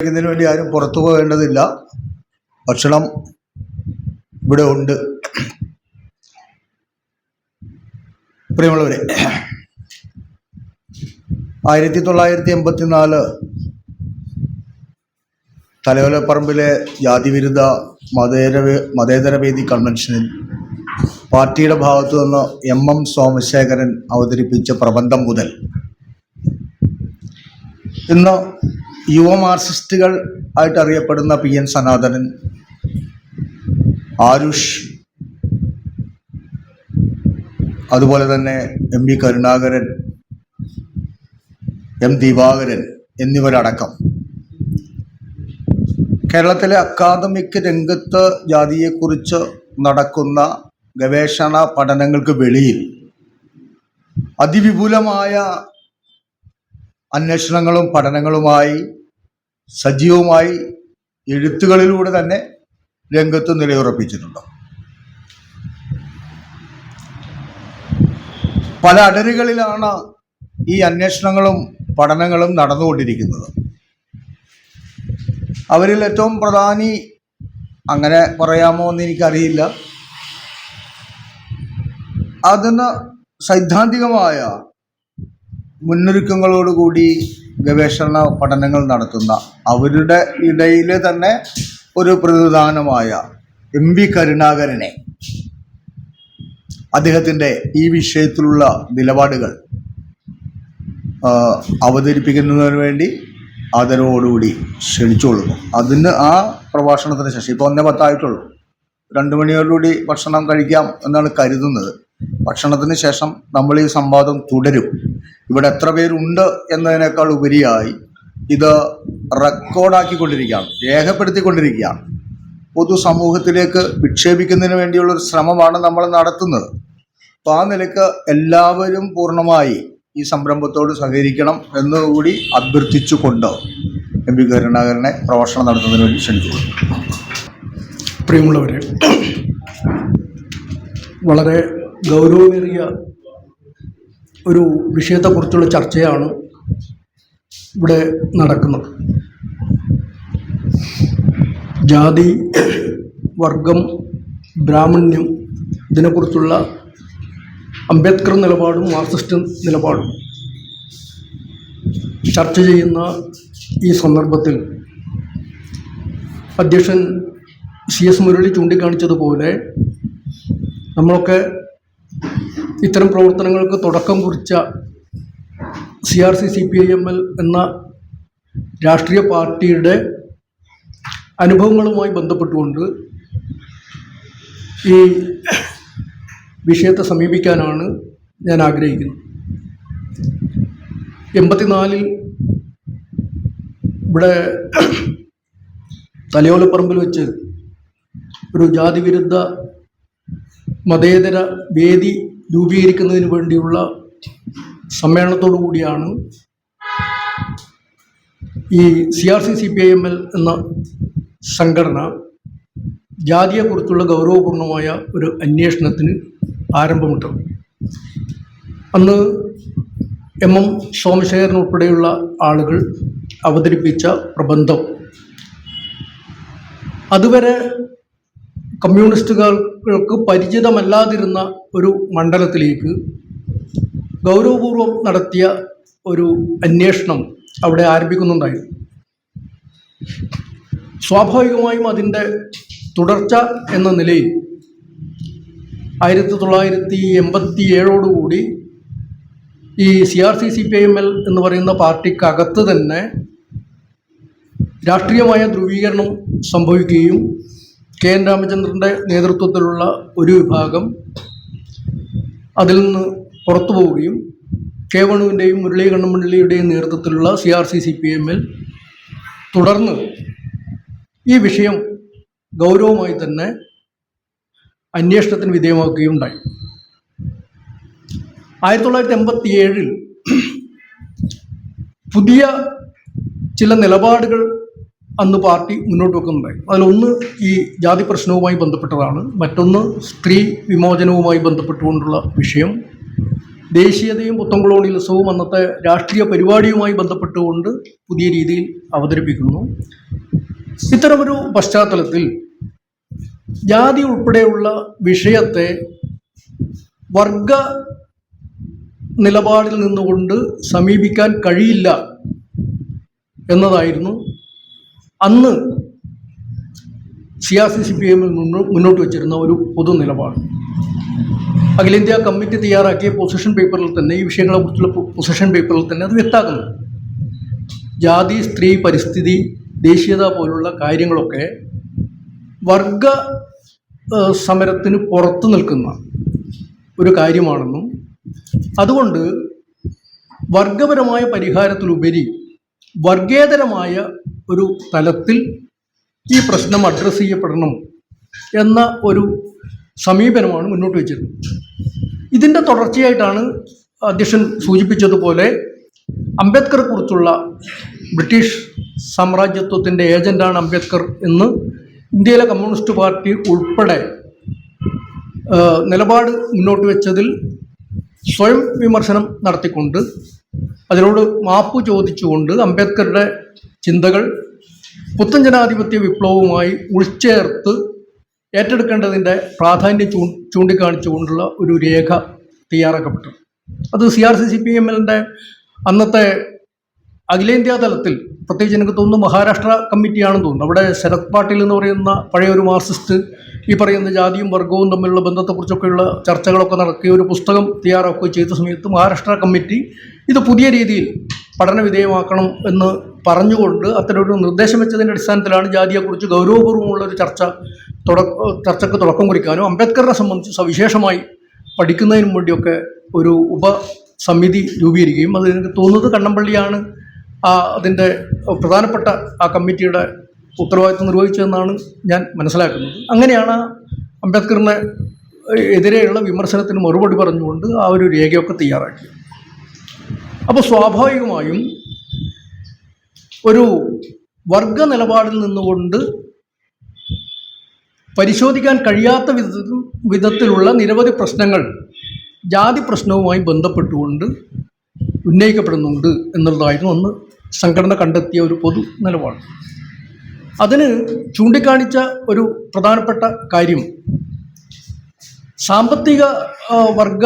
ഇതിനു വേണ്ടി ആരും പുറത്തു പോകേണ്ടതില്ല. ഭക്ഷണം ഇവിടെ ഉണ്ട്. പ്രിയമുള്ളവരെ, 1984 തലയോലപ്പറമ്പിലെ ജാതിവിരുദ്ധ മതേതരവേദി കൺവെൻഷനിൽ പാർട്ടിയുടെ ഭാഗത്തു നിന്ന് MM സോമശേഖരൻ അവതരിപ്പിച്ച പ്രബന്ധം മുതൽ ഇന്ന് യുവ മാർക്സിസ്റ്റുകൾ ആയിട്ട് അറിയപ്പെടുന്ന PN സനാതനൻ, ആരുഷ്, അതുപോലെ തന്നെ MV കരുണാകരൻ, M ദിവാകരൻ എന്നിവരടക്കം കേരളത്തിലെ അക്കാദമിക് രംഗത്ത് ജാതിയെക്കുറിച്ച് നടക്കുന്ന ഗവേഷണ പഠനങ്ങൾക്ക് വെളിയിൽ അതിവിപുലമായ അന്വേഷണങ്ങളും പഠനങ്ങളുമായി സജീവമായി എഴുത്തുകളിലൂടെ തന്നെ രംഗത്ത് നിലയുറപ്പിച്ചിട്ടുണ്ട്. പല അടരുകളിലാണ് ഈ അന്വേഷണങ്ങളും പഠനങ്ങളും നടന്നുകൊണ്ടിരിക്കുന്നത്. അവരിൽ ഏറ്റവും പ്രധാനി, അങ്ങനെ പറയാമോ എന്ന് എനിക്കറിയില്ല, അതിന് സൈദ്ധാന്തികമായ മുന്നൊരുക്കങ്ങളോടുകൂടി ഗവേഷണ പഠനങ്ങൾ നടത്തുന്ന അവരുടെ ഇടയിൽ തന്നെ ഒരു പ്രതിദാനമായ MV കരുണാകരനെ അദ്ദേഹത്തിൻ്റെ ഈ വിഷയത്തിലുള്ള നിലപാടുകൾ അവതരിപ്പിക്കുന്നതിന് വേണ്ടി ആദരവോടുകൂടി ക്ഷണിച്ചുകൊള്ളുന്നു. അതിന് ആ പ്രഭാഷണത്തിന് ശേഷം, ഇപ്പോൾ 1:10 2 മണിയോടുകൂടി ഭക്ഷണം കഴിക്കാം എന്നാണ് കരുതുന്നത്. ഭക്ഷണത്തിന് ശേഷം നമ്മൾ ഈ സംവാദം തുടരും. ഇവിടെ എത്ര പേരുണ്ട് എന്നതിനേക്കാൾ ഉപരിയായി ഇത് റെക്കോർഡാക്കിക്കൊണ്ടിരിക്കുകയാണ്, രേഖപ്പെടുത്തിക്കൊണ്ടിരിക്കുകയാണ്. പൊതുസമൂഹത്തിലേക്ക് വിക്ഷേപിക്കുന്നതിന് വേണ്ടിയുള്ളൊരു ശ്രമമാണ് നമ്മൾ നടത്തുന്നത്. അപ്പോൾ ആ നിലയ്ക്ക് എല്ലാവരും പൂർണ്ണമായി ഈ സംരംഭത്തോട് സഹകരിക്കണം എന്നുകൂടി അഭ്യർത്ഥിച്ചുകൊണ്ട് MV കരുണാകരനെ പ്രഭാഷണം നടത്തുന്നതിന് വേണ്ടി ക്ഷണിച്ചു. പ്രിയമുള്ളവരെ, വളരെ ഗൗരവമേറിയ ഒരു വിഷയത്തെക്കുറിച്ചുള്ള ചർച്ചയാണ് ഇവിടെ നടക്കുന്നത്. ജാതി, വർഗം, ബ്രാഹ്മണ്യം, ഇതിനെക്കുറിച്ചുള്ള അംബേദ്കർ നിലപാടും മാർക്സിസ്റ്റ് നിലപാടും ചർച്ച ചെയ്യുന്ന ഈ സന്ദർഭത്തിൽ അധ്യക്ഷൻ CS മുരളി ചൂണ്ടിക്കാണിച്ചതുപോലെ നമ്മളൊക്കെ ഇത്തരം പ്രവർത്തനങ്ങൾക്ക് തുടക്കം കുറിച്ച CRC-CPIML എന്ന രാഷ്ട്രീയ പാർട്ടിയുടെ അനുഭവങ്ങളുമായി ബന്ധപ്പെട്ടുകൊണ്ട് ഈ വിഷയത്തെ സമീപിക്കാനാണ് ഞാൻ ആഗ്രഹിക്കുന്നത്. 84 ഇവിടെ തലയോലപ്പറമ്പിൽ വെച്ച് ഒരു ജാതിവിരുദ്ധ മതേതര വേദി രൂപീകരിക്കുന്നതിന് വേണ്ടിയുള്ള സമ്മേളനത്തോടു കൂടിയാണ് ഈ CRC-CPIML എന്ന സംഘടന ജാതിയെക്കുറിച്ചുള്ള ഗൗരവപൂർണമായ ഒരു അന്വേഷണത്തിന് ആരംഭമിട്ടത്. അന്ന് MM സോമശേഖരൻ ഉൾപ്പെടെയുള്ള ആളുകൾ അവതരിപ്പിച്ച പ്രബന്ധം അതുവരെ കമ്മ്യൂണിസ്റ്റുകൾക്ക് പരിചിതമല്ലാതിരുന്ന ഒരു മണ്ഡലത്തിലേക്ക് ഗൗരവപൂർവം നടത്തിയ ഒരു അന്വേഷണം അവിടെ ആരംഭിക്കുന്നുണ്ടായിരുന്നു. സ്വാഭാവികമായും അതിൻ്റെ തുടർച്ച എന്ന നിലയിൽ 1987 ഈ CRC-CPIML എന്ന് പറയുന്ന പാർട്ടിക്കകത്ത് തന്നെ രാഷ്ട്രീയമായ ധ്രുവീകരണം സംഭവിക്കുകയും KN രാമചന്ദ്രൻ്റെ നേതൃത്വത്തിലുള്ള ഒരു വിഭാഗം അതിൽ നിന്ന് പുറത്തു പോവുകയും കേവണുവിൻ്റെയും മുരളി കണ്ണമണ്ഡലിയുടെയും നേതൃത്വത്തിലുള്ള CRC-CPIML തുടർന്ന് ഈ വിഷയം ഗൗരവമായി തന്നെ അന്വേഷണത്തിന് വിധേയമാക്കുകയുണ്ടായി. 1987 പുതിയ ചില നിലപാടുകൾ അന്ന് പാർട്ടി മുന്നോട്ട് വെക്കുന്നുണ്ടായി. അതിലൊന്ന് ഈ ജാതി പ്രശ്നവുമായി ബന്ധപ്പെട്ടതാണ്, മറ്റൊന്ന് സ്ത്രീ വിമോചനവുമായി ബന്ധപ്പെട്ടുകൊണ്ടുള്ള വിഷയം, ദേശീയതയും പുത്തൻ കൊളോണിയലിസവും അന്നത്തെ രാഷ്ട്രീയ പരിപാടിയുമായി ബന്ധപ്പെട്ടുകൊണ്ട് പുതിയ രീതിയിൽ അവതരിപ്പിക്കുന്നു. ഇത്തരമൊരു പശ്ചാത്തലത്തിൽ ജാതി ഉൾപ്പെടെയുള്ള വിഷയത്തെ വർഗ നിലപാടിൽ നിന്നുകൊണ്ട് സമീപിക്കാൻ കഴിയില്ല എന്നതായിരുന്നു അന്ന് CRC-CPM മുന്നോട്ട് വച്ചിരുന്ന ഒരു പൊതു നിലപാട്. അഖിലേന്ത്യാ കമ്മിറ്റി തയ്യാറാക്കിയ പൊസിഷൻ പേപ്പറിൽ തന്നെ, ഈ വിഷയങ്ങളെക്കുറിച്ചുള്ള പൊസിഷൻ പേപ്പറിൽ തന്നെ അത് വ്യക്തമാക്കുന്നു. ജാതി, സ്ത്രീ, പരിസ്ഥിതി, ദേശീയത പോലുള്ള കാര്യങ്ങളൊക്കെ വർഗ സമരത്തിന് പുറത്തു നിൽക്കുന്ന ഒരു കാര്യമാണെന്നും അതുകൊണ്ട് വർഗപരമായ പരിഹാരത്തിലുപരി വർഗേതരമായ ഒരു തലത്തിൽ ഈ പ്രശ്നം അഡ്രസ്സ് ചെയ്യപ്പെടണം എന്ന ഒരു സമീപനമാണ് മുന്നോട്ട് വച്ചിരുന്നത്. ഇതിൻ്റെ തുടർച്ചയായിട്ടാണ് അധ്യക്ഷൻ സൂചിപ്പിച്ചതുപോലെ അംബേദ്കറെ കുറിച്ചുള്ള ബ്രിട്ടീഷ് സാമ്രാജ്യത്വത്തിൻ്റെ ഏജൻ്റാണ് അംബേദ്കർ എന്ന് ഇന്ത്യയിലെ കമ്മ്യൂണിസ്റ്റ് പാർട്ടി ഉൾപ്പെടെ നിലപാട് മുന്നോട്ട് വെച്ചതിൽ സ്വയം വിമർശനം നടത്തിക്കൊണ്ട് അതിനോട് മാപ്പ് ചോദിച്ചുകൊണ്ട് അംബേദ്കറുടെ ചിന്തകൾ പുത്തൻ ജനാധിപത്യ വിപ്ലവവുമായി ഉൾച്ചേർത്ത് ഏറ്റെടുക്കേണ്ടതിൻ്റെ പ്രാധാന്യം ചൂണ്ടിക്കാണിച്ചുകൊണ്ടുള്ള ഒരു രേഖ തയ്യാറാക്കപ്പെട്ടു. അത് CRC-CPM-ന്റെ അന്നത്തെ അഖിലേന്ത്യാ തലത്തിൽ, പ്രത്യേകിച്ച് എനിക്ക് തോന്നുന്നു മഹാരാഷ്ട്ര കമ്മിറ്റിയാണെന്ന് തോന്നുന്നു, അവിടെ ശരത് പാട്ടീൽ എന്ന് പറയുന്ന പഴയ ഒരു മാർക്സിസ്റ്റ് ഈ പറയുന്ന ജാതിയും വർഗവും തമ്മിലുള്ള ബന്ധത്തെക്കുറിച്ചൊക്കെയുള്ള ചർച്ചകളൊക്കെ നടക്കുകയും ഒരു പുസ്തകം തയ്യാറാക്കുകയും ചെയ്ത സമയത്ത് മഹാരാഷ്ട്ര കമ്മിറ്റി ഇത് പുതിയ രീതിയിൽ പഠന വിധേയമാക്കണം എന്ന് പറഞ്ഞുകൊണ്ട് അത്തരമൊരു നിർദ്ദേശം വെച്ചതിൻ്റെ അടിസ്ഥാനത്തിലാണ് ജാതിയെക്കുറിച്ച് ഗൗരവപൂർവ്വമുള്ളൊരു ചർച്ചയ്ക്ക് തുടക്കം കുറിക്കാനും അംബേദ്കറിനെ സംബന്ധിച്ച് സവിശേഷമായി പഠിക്കുന്നതിനും വേണ്ടിയൊക്കെ ഒരു ഉപസമിതി രൂപീകരിക്കുകയും അത് എനിക്ക് തോന്നുന്നത് കണ്ണമ്പള്ളിയാണ് അതിൻ്റെ പ്രധാനപ്പെട്ട ആ കമ്മിറ്റിയുടെ ഉത്തരവാദിത്വം നിർവഹിച്ചതെന്നാണ് ഞാൻ മനസ്സിലാക്കുന്നത്. അങ്ങനെയാണ് അംബേദ്കറിന് എതിരെയുള്ള വിമർശനത്തിന് മറുപടി പറഞ്ഞുകൊണ്ട് ആ ഒരു രേഖയൊക്കെ തയ്യാറാക്കിയത്. അപ്പോൾ സ്വാഭാവികമായും ഒരു വർഗ നിലപാടിൽ നിന്നുകൊണ്ട് പരിശോധിക്കാൻ കഴിയാത്ത വിധത്തിലുള്ള നിരവധി പ്രശ്നങ്ങൾ ജാതി പ്രശ്നവുമായി ബന്ധപ്പെട്ടുകൊണ്ട് ഉന്നയിക്കപ്പെടുന്നുണ്ട് എന്നുള്ളതായിരുന്നു അന്ന് സംഘടന കണ്ടെത്തിയ ഒരു പൊതു നിലപാട്. അതിന് ചൂണ്ടിക്കാണിച്ച ഒരു പ്രധാനപ്പെട്ട കാര്യം സാമ്പത്തിക വർഗ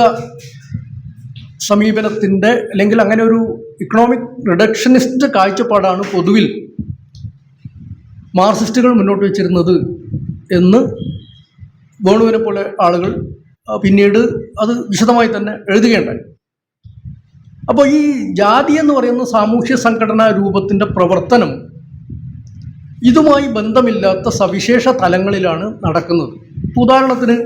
സമീപനത്തിൻ്റെ അല്ലെങ്കിൽ അങ്ങനെ ഒരു ഇക്കണോമിക് റിഡക്ഷനിസ്റ്റ് കാഴ്ചപ്പാടാണ് പൊതുവിൽ മാർക്സിസ്റ്റുകൾ മുന്നോട്ട് വച്ചിരുന്നത് എന്ന് വേണുവിനെ പോലെ ആളുകൾ പിന്നീട് അത് വിശദമായി തന്നെ എഴുതുകയുണ്ടായി. അപ്പോൾ ഈ ജാതി എന്ന് പറയുന്ന സാമൂഹ്യ സംഘടനാ രൂപത്തിൻ്റെ പ്രവർത്തനം ഇതുമായി ബന്ധമില്ലാത്ത സവിശേഷ തലങ്ങളിലാണ് നടക്കുന്നത്. ഉദാഹരണത്തിന്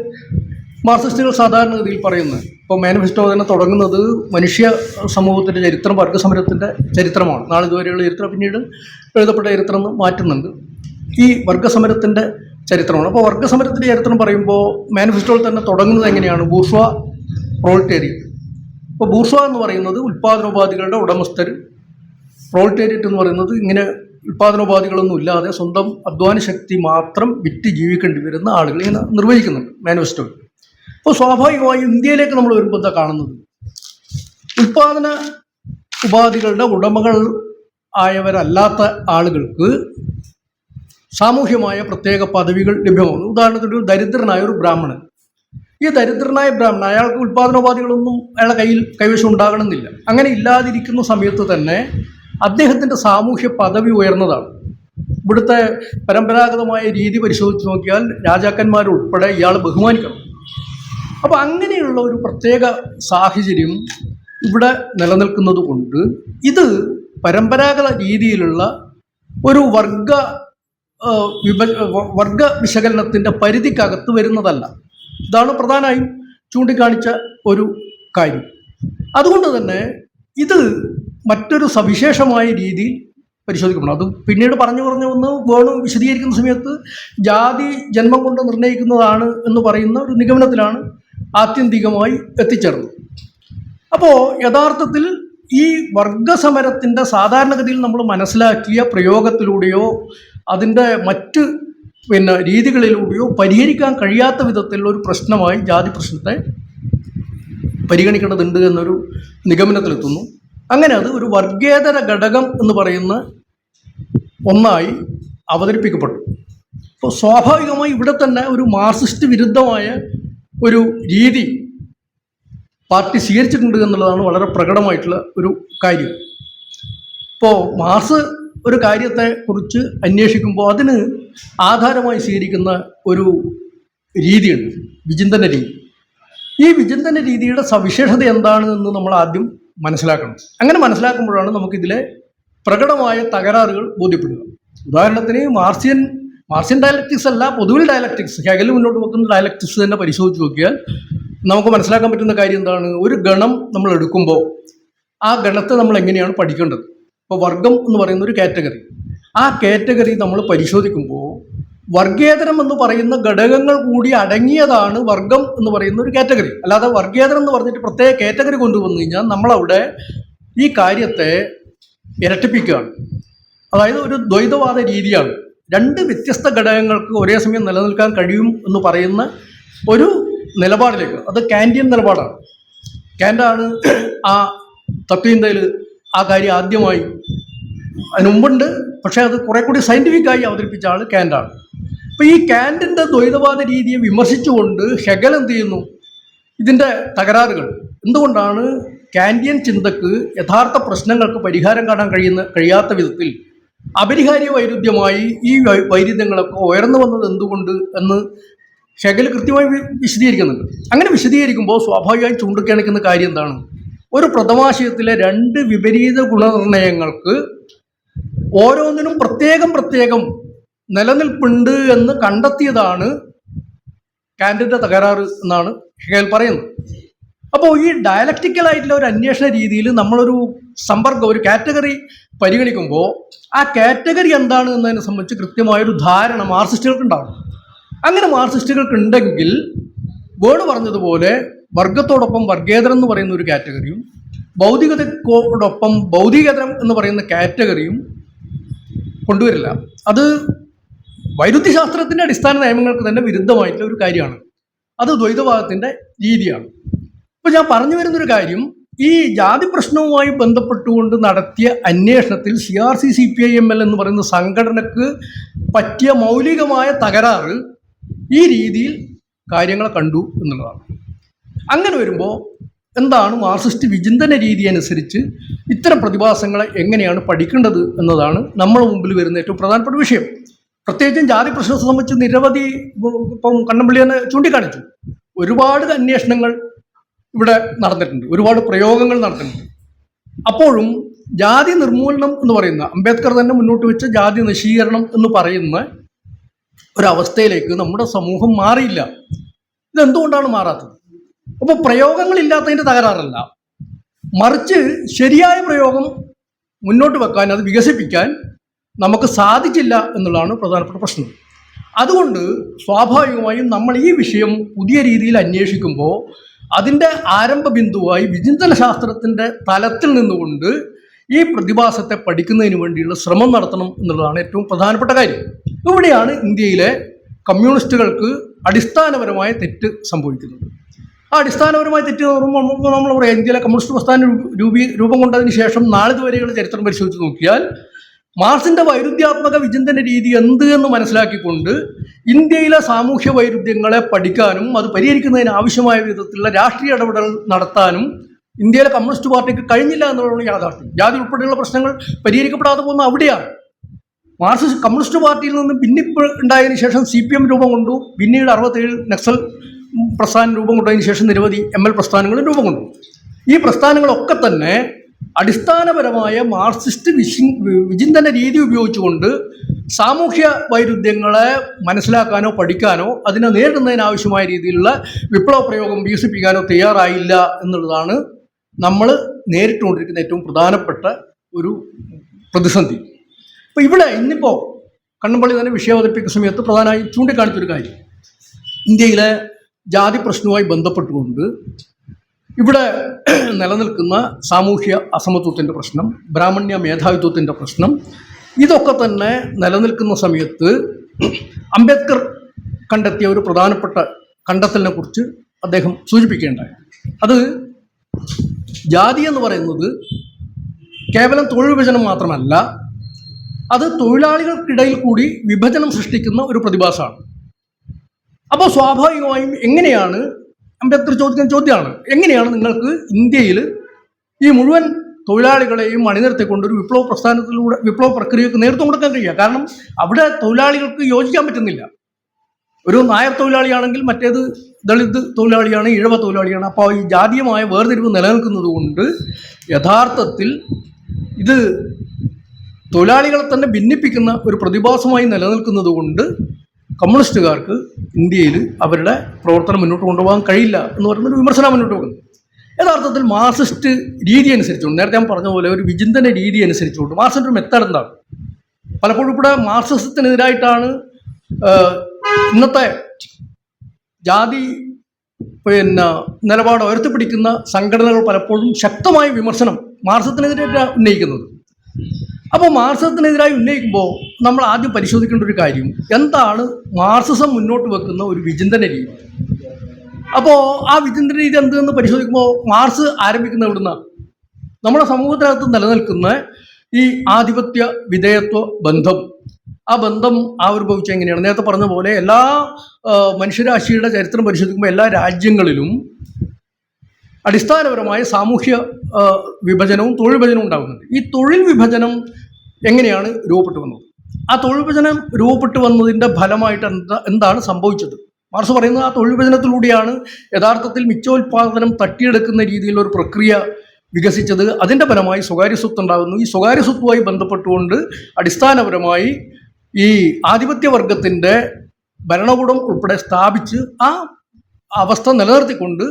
മാർക്സിസ്റ്റുകൾ സാധാരണഗതിയിൽ പറയുന്നത്, ഇപ്പോൾ മാനിഫെസ്റ്റോ തന്നെ തുടങ്ങുന്നത് മനുഷ്യ സമൂഹത്തിൻ്റെ ചരിത്രം, വർഗസമരത്തിൻ്റെ ചരിത്രമാണ്. നാളിതുവരെയുള്ള ചരിത്രം പിന്നീട് എഴുതപ്പെട്ട ചരിത്രം മാറ്റുന്നുണ്ട്. ഈ വർഗസമരത്തിൻ്റെ ചരിത്രമാണ്. അപ്പോൾ വർഗസമരത്തിൻ്റെ ചരിത്രം പറയുമ്പോൾ മാനിഫെസ്റ്റോയിൽ തന്നെ തുടങ്ങുന്നത് എങ്ങനെയാണ്? ബൂർഷ്വാ പ്രോൾട്ടേറിയറ്റ്. ഇപ്പോൾ ബൂർഷ്വാ എന്ന് പറയുന്നത് ഉൽപ്പാദനോപാധികളുടെ ഉടമസ്ഥർ, പ്രോൾട്ടേറിയറ്റ് എന്ന് പറയുന്നത് ഇങ്ങനെ ഉൽപ്പാദനോപാധികളൊന്നും ഇല്ലാതെ സ്വന്തം അധ്വാന ശക്തി മാത്രം വിറ്റ് ജീവിക്കേണ്ടി വരുന്ന ആളുകൾ ഇങ്ങനെ നിർവഹിക്കുന്നുണ്ട് മാനിഫെസ്റ്റോയിൽ. അപ്പോൾ സ്വാഭാവികമായും ഇന്ത്യയിലേക്ക് നമ്മൾ വരുമ്പോൾ എന്താ കാണുന്നത്? ഉൽപ്പാദന ഉപാധികളുടെ ഉടമകൾ ആയവരല്ലാത്ത ആളുകൾക്ക് സാമൂഹ്യമായ പ്രത്യേക പദവികൾ ലഭ്യമാകുന്നു. ഉദാഹരണത്തിന് ഒരു ദരിദ്രനായ ഒരു ബ്രാഹ്മണൻ, ഈ ദരിദ്രനായ ബ്രാഹ്മണൻ അയാൾക്ക് ഉൽപ്പാദനോപാധികളൊന്നും അയാളുടെ കൈവശം ഉണ്ടാകണമെന്നില്ല. അങ്ങനെ ഇല്ലാതിരിക്കുന്ന സമയത്ത് തന്നെ അദ്ദേഹത്തിൻ്റെ സാമൂഹ്യ പദവി ഉയർന്നതാണ്. ഇവിടുത്തെ പരമ്പരാഗതമായ രീതി പരിശോധിച്ച് നോക്കിയാൽ രാജാക്കന്മാരുൾപ്പെടെ ഇയാൾ ബഹുമാനിക്കണം. അപ്പോൾ അങ്ങനെയുള്ള ഒരു പ്രത്യേക സാഹചര്യം ഇവിടെ നിലനിൽക്കുന്നത് കൊണ്ട് ഇത് പരമ്പരാഗത രീതിയിലുള്ള ഒരു വർഗ വിശകലനത്തിൻ്റെ പരിധിക്കകത്ത് വരുന്നതല്ല. ഇതാണ് പ്രധാനമായും ചൂണ്ടിക്കാണിച്ച ഒരു കാര്യം. അതുകൊണ്ട് തന്നെ ഇത് മറ്റൊരു സവിശേഷമായ രീതിയിൽ പരിശോധിക്കണം. അത് പിന്നീട് പറഞ്ഞു ഒന്ന് വേണു വിശദീകരിക്കുന്ന സമയത്ത് ജാതി ജന്മം കൊണ്ട് നിർണ്ണയിക്കുന്നതാണ് എന്ന് പറയുന്ന ഒരു നിഗമനത്തിലാണ് ആത്യന്തികമായി എത്തിച്ചേർന്നത്. അപ്പോൾ യഥാർത്ഥത്തിൽ ഈ വർഗസമരത്തിൻ്റെ സാധാരണഗതിയിൽ നമ്മൾ മനസ്സിലാക്കിയ പ്രയോഗത്തിലൂടെയോ അതിൻ്റെ മറ്റ് രീതികളിലൂടെയോ പരിഹരിക്കാൻ കഴിയാത്ത വിധത്തിലുള്ള ഒരു പ്രശ്നമായി ജാതി പ്രശ്നത്തെ പരിഗണിക്കേണ്ടതുണ്ട് എന്നൊരു നിഗമനത്തിലെത്തുന്നു. അങ്ങനെ അത് ഒരു വർഗേതര ഘടകം എന്ന് പറയുന്ന ഒന്നായി അവതരിപ്പിക്കപ്പെട്ടു. അപ്പോൾ സ്വാഭാവികമായി ഇവിടെ തന്നെ ഒരു മാർക്സിസ്റ്റ് വിരുദ്ധമായ ഒരു രീതി പാർട്ടി സ്വീകരിച്ചിട്ടുണ്ട് എന്നുള്ളതാണ് വളരെ പ്രകടമായിട്ടുള്ള ഒരു കാര്യം. ഇപ്പോൾ മാർക്സ് ഒരു കാര്യത്തെക്കുറിച്ച് അന്വേഷിക്കുമ്പോൾ അതിന് ആധാരമായി സ്വീകരിക്കുന്ന ഒരു രീതിയുണ്ട്, വിചിന്തന രീതി. ഈ വിചിന്തന രീതിയുടെ സവിശേഷത എന്താണ് എന്ന് നമ്മൾ ആദ്യം മനസ്സിലാക്കണം. അങ്ങനെ മനസ്സിലാക്കുമ്പോഴാണ് നമുക്കിതിലെ പ്രകടമായ തകരാറുകൾ ബോധ്യപ്പെടുക. ഉദാഹരണത്തിന് മാർക്സിയൻ ഡയലക്റ്റിക്സ് അല്ല, പൊതുവിൽ ഡയലക്റ്റിക്സ്, ഹെഗൽ മുന്നോട്ട് വെക്കുന്ന ഡയലക്റ്റിക്സ് തന്നെ പരിശോധിച്ച് നോക്കിയാൽ നമുക്ക് മനസ്സിലാക്കാൻ പറ്റുന്ന കാര്യം എന്താണ്? ഒരു ഗണം നമ്മൾ എടുക്കുമ്പോൾ ആ ഗണത്തെ നമ്മൾ എങ്ങനെയാണ് പഠിക്കേണ്ടത്? ഇപ്പോൾ വർഗം എന്ന് പറയുന്ന ഒരു കാറ്റഗറി, ആ കാറ്റഗറി നമ്മൾ പരിശോധിക്കുമ്പോൾ വർഗേതരം എന്ന് പറയുന്ന ഘടകങ്ങൾ കൂടി അടങ്ങിയതാണ് വർഗം എന്ന് പറയുന്ന ഒരു കാറ്റഗറി. അല്ലാതെ വർഗേതരം എന്ന് പറഞ്ഞിട്ട് പ്രത്യേക കാറ്റഗറി കൊണ്ടുവന്നു കഴിഞ്ഞാൽ നമ്മളവിടെ ഈ കാര്യത്തെ ഇരട്ടിപ്പിക്കുകയാണ്. അതായത് ഒരു ദ്വൈതവാദ രീതിയാണ്. രണ്ട് വ്യത്യസ്ത ഘടകങ്ങൾക്ക് ഒരേ സമയം നിലനിൽക്കാൻ കഴിയും എന്ന് പറയുന്ന ഒരു നിലപാടിലേക്ക്, അത് കാന്റിയൻ നിലപാടാണ്. കാന്റാണ് ആ തത്വചിന്തയിൽ ആ കാര്യം ആദ്യമായി, അതിന് മുമ്പുണ്ട്, പക്ഷേ അത് കുറെ കൂടി സയന്റിഫിക്കായി അവതരിപ്പിച്ച ആൾ കാന്റാണ്. അപ്പോൾ ഈ കാന്റിൻ്റെ ദ്വൈതവാദ രീതിയെ വിമർശിച്ചുകൊണ്ട് ഹെഗൽ എന്ത് ചെയ്യുന്നു? ഇതിൻ്റെ തകരാറുകൾ എന്തുകൊണ്ടാണ് കാന്റിയൻ ചിന്തക്ക് യഥാർത്ഥ പ്രശ്നങ്ങൾക്ക് പരിഹാരം കാണാൻ കഴിയാത്ത വിധത്തിൽ അപരിഹാര്യ വൈരുദ്ധ്യമായി ഈ വൈരുദ്ധ്യങ്ങളൊക്കെ ഉയർന്നു വന്നത് എന്തുകൊണ്ട് എന്ന് ഹെഗൽ കൃത്യമായി വിശദീകരിക്കുന്നുണ്ട്. അങ്ങനെ വിശദീകരിക്കുമ്പോൾ സ്വാഭാവികമായി ചൂണ്ടിക്കാണിക്കുന്ന കാര്യം എന്താണ്? ഒരു പ്രഥമാശയത്തിലെ രണ്ട് വിപരീത ഗുണനിർണയങ്ങൾക്ക് ഓരോന്നിനും പ്രത്യേകം നിലനിൽപ്പുണ്ട് എന്ന് കണ്ടെത്തിയതാണ് കാന്റിന്റെ തകരാറ് എന്നാണ് ഹെഗൽ പറയുന്നത്. അപ്പോൾ ഈ ഡയലക്റ്റിക്കലായിട്ടുള്ള ഒരു അന്വേഷണ രീതിയിൽ നമ്മളൊരു സമ്പർക്കം, ഒരു കാറ്റഗറി പരിഗണിക്കുമ്പോൾ ആ കാറ്റഗറി എന്താണ് എന്നതിനെ സംബന്ധിച്ച് കൃത്യമായൊരു ധാരണ മാർക്സിസ്റ്റുകൾക്ക് ഉണ്ടാവും. അങ്ങനെ മാർക്സിസ്റ്റുകൾക്ക് ഉണ്ടെങ്കിൽ വേർഡ് പറഞ്ഞതുപോലെ വർഗത്തോടൊപ്പം വർഗേതരം എന്ന് പറയുന്ന ഒരു കാറ്റഗറിയും ഭൗതികതയോടൊപ്പം ഭൗതികേതരം എന്ന് പറയുന്ന കാറ്റഗറിയും കൊണ്ടുവരില്ല. അത് വൈരുദ്ധ്യശാസ്ത്രത്തിൻ്റെ അടിസ്ഥാന നിയമങ്ങൾക്ക് തന്നെ വിരുദ്ധമായിട്ടുള്ള ഒരു കാര്യമാണ്. അത് ദ്വൈതവാദത്തിൻ്റെ രീതിയാണ്. ഇപ്പോൾ ഞാൻ പറഞ്ഞു വരുന്നൊരു കാര്യം, ഈ ജാതി പ്രശ്നവുമായി ബന്ധപ്പെട്ടുകൊണ്ട് നടത്തിയ അന്വേഷണത്തിൽ CRC-CPI-ML എന്ന് പറയുന്ന സംഘടനക്ക് പറ്റിയ മൗലികമായ തകരാറ് ഈ രീതിയിൽ കാര്യങ്ങളെ കണ്ടു എന്നുള്ളതാണ്. അങ്ങനെ വരുമ്പോൾ എന്താണ് മാർക്സിസ്റ്റ് വിചിന്തന രീതി അനുസരിച്ച് ഇത്തരം പ്രതിഭാസങ്ങളെ എങ്ങനെയാണ് പഠിക്കേണ്ടത് എന്നതാണ് നമ്മുടെ മുമ്പിൽ വരുന്ന ഏറ്റവും പ്രധാനപ്പെട്ട വിഷയം. പ്രത്യേകിച്ചും ജാതി പ്രശ്നത്തെ സംബന്ധിച്ച് നിരവധി, ഇപ്പം കണ്ണമ്പള്ളി തന്നെ ചൂണ്ടിക്കാണിച്ചു, ഒരുപാട് അന്വേഷണങ്ങൾ ഇവിടെ നടന്നിട്ടുണ്ട്, ഒരുപാട് പ്രയോഗങ്ങൾ നടന്നിട്ടുണ്ട്. അപ്പോഴും ജാതി നിർമൂലനം എന്ന് പറയുന്ന, അംബേദ്കർ തന്നെ മുന്നോട്ട് വെച്ച ജാതി നശീകരണം എന്ന് പറയുന്ന ഒരവസ്ഥയിലേക്ക് നമ്മുടെ സമൂഹം മാറിയില്ല. ഇതെന്തുകൊണ്ടാണ് മാറാത്തത്? അപ്പോൾ പ്രയോഗങ്ങളില്ലാത്തതിൻ്റെ തകരാറല്ല, മറിച്ച് ശരിയായ പ്രയോഗം മുന്നോട്ട് വെക്കാൻ, അത് വികസിപ്പിക്കാൻ നമുക്ക് സാധിച്ചില്ല എന്നുള്ളതാണ് പ്രധാനപ്പെട്ട പ്രശ്നം. അതുകൊണ്ട് സ്വാഭാവികമായും നമ്മൾ ഈ വിഷയം പുതിയ രീതിയിൽ അന്വേഷിക്കുമ്പോൾ അതിൻ്റെ ആരംഭ ബിന്ദുവായി വിചിന്തന ശാസ്ത്രത്തിൻ്റെ തലത്തിൽ നിന്നുകൊണ്ട് ഈ പ്രതിഭാസത്തെ പഠിക്കുന്നതിന് വേണ്ടിയുള്ള ശ്രമം നടത്തണം എന്നുള്ളതാണ് ഏറ്റവും പ്രധാനപ്പെട്ട കാര്യം. ഇവിടെയാണ് ഇന്ത്യയിലെ കമ്മ്യൂണിസ്റ്റുകൾക്ക് അടിസ്ഥാനപരമായ തെറ്റ് സംഭവിക്കുന്നത്. ആ അടിസ്ഥാനപരമായ തെറ്റ് നമ്മൾ പറയാം, ഇന്ത്യയിലെ കമ്മ്യൂണിസ്റ്റ് പ്രസ്ഥാനം രൂപം കൊണ്ടതിന് ശേഷം നാളിതുവരെയുള്ള ചരിത്രം പരിശോധിച്ച് നോക്കിയാൽ മാർക്സിന്റെ വൈരുദ്ധ്യാത്മക വിചിന്തന രീതി എന്ത് എന്ന് മനസ്സിലാക്കിക്കൊണ്ട് ഇന്ത്യയിലെ സാമൂഹ്യ വൈരുദ്ധ്യങ്ങളെ പഠിക്കാനും അത് പരിഹരിക്കുന്നതിന് ആവശ്യമായ വിധത്തിലുള്ള രാഷ്ട്രീയ ഇടപെടൽ നടത്താനും ഇന്ത്യയിലെ കമ്മ്യൂണിസ്റ്റ് പാർട്ടിക്ക് കഴിഞ്ഞില്ല എന്നുള്ളതാണ് യാഥാർത്ഥ്യം. ജാതി ഉൾപ്പെടെയുള്ള പ്രശ്നങ്ങൾ പരിഹരിക്കപ്പെടാതെ പോകുന്ന അവിടെയാണ്. മാർക്സിസ്റ്റ് കമ്മ്യൂണിസ്റ്റ് പാർട്ടിയിൽ നിന്ന് ഭിന്നിപ്പ് ഉണ്ടായതിനു ശേഷം CPM രൂപം കൊണ്ടു, പിന്നീട് 67 നക്സൽ പ്രസ്ഥാനം രൂപം കൊണ്ടതിന് ശേഷം നിരവധി ML പ്രസ്ഥാനങ്ങളും രൂപം കൊണ്ടു. ഈ പ്രസ്ഥാനങ്ങളൊക്കെ തന്നെ അടിസ്ഥാനപരമായ മാർക്സിസ്റ്റ് വിചിന്തന രീതി ഉപയോഗിച്ചുകൊണ്ട് സാമൂഹ്യ വൈരുദ്ധ്യങ്ങളെ മനസ്സിലാക്കാനോ പഠിക്കാനോ അതിനെ നേരിടുന്നതിനാവശ്യമായ രീതിയിലുള്ള വിപ്ലവ പ്രയോഗം വികസിപ്പിക്കാനോ തയ്യാറായില്ല എന്നുള്ളതാണ് നമ്മൾ നേരിട്ടുകൊണ്ടിരിക്കുന്ന ഏറ്റവും പ്രധാനപ്പെട്ട ഒരു പ്രതിസന്ധി. അപ്പോൾ ഇവിടെ ഇന്നിപ്പോൾ കണ്ണമ്പള്ളി തന്നെ വിഷയം അവതരിപ്പിക്കുന്ന സമയത്ത് പ്രധാനമായും ചൂണ്ടിക്കാണിച്ചൊരു കാര്യം, ഇന്ത്യയിലെ ജാതി പ്രശ്നവുമായി ബന്ധപ്പെട്ടുകൊണ്ട് ഇവിടെ നിലനിൽക്കുന്ന സാമൂഹ്യ അസമത്വത്തിൻ്റെ പ്രശ്നം, ബ്രാഹ്മണ്യ മേധാവിത്വത്തിൻ്റെ പ്രശ്നം, ഇതൊക്കെ തന്നെ നിലനിൽക്കുന്ന സമയത്ത് അംബേദ്കർ കണ്ടെത്തിയ ഒരു പ്രധാനപ്പെട്ട കണ്ടെത്തലിനെ കുറിച്ച് അദ്ദേഹം സൂചിപ്പിക്കേണ്ടായി. അത് ജാതി എന്ന് പറയുന്നത് കേവലം തൊഴിൽ വിഭജനം മാത്രമല്ല, അത് തൊഴിലാളികൾക്കിടയിൽ കൂടി വിഭജനം സൃഷ്ടിക്കുന്ന ഒരു പ്രതിഭാസമാണ്. അപ്പോൾ സ്വാഭാവികമായും എങ്ങനെയാണ്, അംബേദ്കർ ചോദിക്കുന്ന ചോദ്യമാണ്, എങ്ങനെയാണ് നിങ്ങൾക്ക് ഇന്ത്യയിൽ ഈ മുഴുവൻ തൊഴിലാളികളെയും അണിനിരത്തിക്കൊണ്ട് ഒരു വിപ്ലവ പ്രസ്ഥാനത്തിലൂടെ വിപ്ലവ പ്രക്രിയക്ക് നേതൃത്വം കൊടുക്കാൻ കഴിയുക? കാരണം അവിടെ തൊഴിലാളികൾക്ക് യോജിക്കാൻ പറ്റുന്നില്ല. ഒരു നായർ തൊഴിലാളിയാണെങ്കിൽ മറ്റേത് ദളിത് തൊഴിലാളിയാണ്, ഇഴവ തൊഴിലാളിയാണ്. അപ്പോൾ ഈ ജാതീയമായ വേർതിരിവ് നിലനിൽക്കുന്നത് കൊണ്ട് യഥാർത്ഥത്തിൽ ഇത് തൊഴിലാളികളെ തന്നെ ഭിന്നിപ്പിക്കുന്ന ഒരു പ്രതിഭാസമായി നിലനിൽക്കുന്നത് കൊണ്ട് കമ്മ്യൂണിസ്റ്റുകാർക്ക് ഇന്ത്യയിൽ അവരുടെ പ്രവർത്തനം മുന്നോട്ട് കൊണ്ടുപോകാൻ കഴിയില്ല എന്ന് പറയുന്നൊരു വിമർശനം മുന്നോട്ട് പോകുന്നത്. യഥാർത്ഥത്തിൽ മാർക്സിസ്റ്റ് രീതി അനുസരിച്ചുകൊണ്ട്, നേരത്തെ ഞാൻ പറഞ്ഞ പോലെ ഒരു വിചിന്തന രീതി അനുസരിച്ചുകൊണ്ട് മാർക്സിൻ്റെ ഒരു മെത്തേഡ് എന്താണ്? പലപ്പോഴും ഇവിടെ മാർക്സിസത്തിനെതിരായിട്ടാണ് ഇന്നത്തെ ജാതി നിലപാട് ഉയർത്തിപ്പിടിക്കുന്ന സംഘടനകൾ പലപ്പോഴും ശക്തമായ വിമർശനം മാർക്സിസത്തിനെതിരെ ഉന്നയിക്കുന്നത്. അപ്പോൾ മാർക്സിസത്തിനെതിരായി ഉന്നയിക്കുമ്പോൾ നമ്മൾ ആദ്യം പരിശോധിക്കേണ്ട ഒരു കാര്യം, എന്താണ് മാർക്സിസം മുന്നോട്ട് വെക്കുന്ന ഒരു വിചിന്തന രീതി? അപ്പോൾ ആ വിചിന്തന രീതി എന്തെന്ന് പരിശോധിക്കുമ്പോൾ മാർക്സ് ആരംഭിക്കുന്ന എവിടുന്ന? നമ്മുടെ സമൂഹത്തിനകത്ത് നിലനിൽക്കുന്ന ഈ ആധിപത്യ വിധേയത്വ ബന്ധം, ആ ബന്ധം ആവിർഭവിച്ച എങ്ങനെയാണ്? നേരത്തെ പറഞ്ഞ പോലെ എല്ലാ മനുഷ്യരാശിയുടെ ചരിത്രം പരിശോധിക്കുമ്പോൾ എല്ലാ രാജ്യങ്ങളിലും അടിസ്ഥാനപരമായ സാമൂഹ്യ വിഭജനവും തൊഴിൽ വിഭജനവും ഉണ്ടാകുന്നുണ്ട്. ഈ തൊഴിൽ വിഭജനം എങ്ങനെയാണ് രൂപപ്പെട്ടു വന്നത്? ആ തൊഴിൽ വിഭജനം രൂപപ്പെട്ടു വന്നതിൻ്റെ ഫലമായിട്ട് എന്താണ് സംഭവിച്ചത്? മാർക്സ് പറയുന്നത് ആ തൊഴിൽ വിഭജനത്തിലൂടെയാണ് യഥാർത്ഥത്തിൽ മിച്ചോൽപാദനം തട്ടിയെടുക്കുന്ന രീതിയിലുള്ള ഒരു പ്രക്രിയ വികസിച്ചത്. അതിൻ്റെ ഫലമായി സ്വകാര്യ സ്വത്ത് ഉണ്ടാകുന്നു. ഈ സ്വകാര്യ സ്വത്തുമായി ബന്ധപ്പെട്ടുകൊണ്ട് അടിസ്ഥാനപരമായി ഈ ആധിപത്യവർഗത്തിൻ്റെ ഭരണകൂടം ഉൾപ്പെടെ സ്ഥാപിച്ച് ആ അവസ്ഥ നിലനിർത്തിക്കൊണ്ട്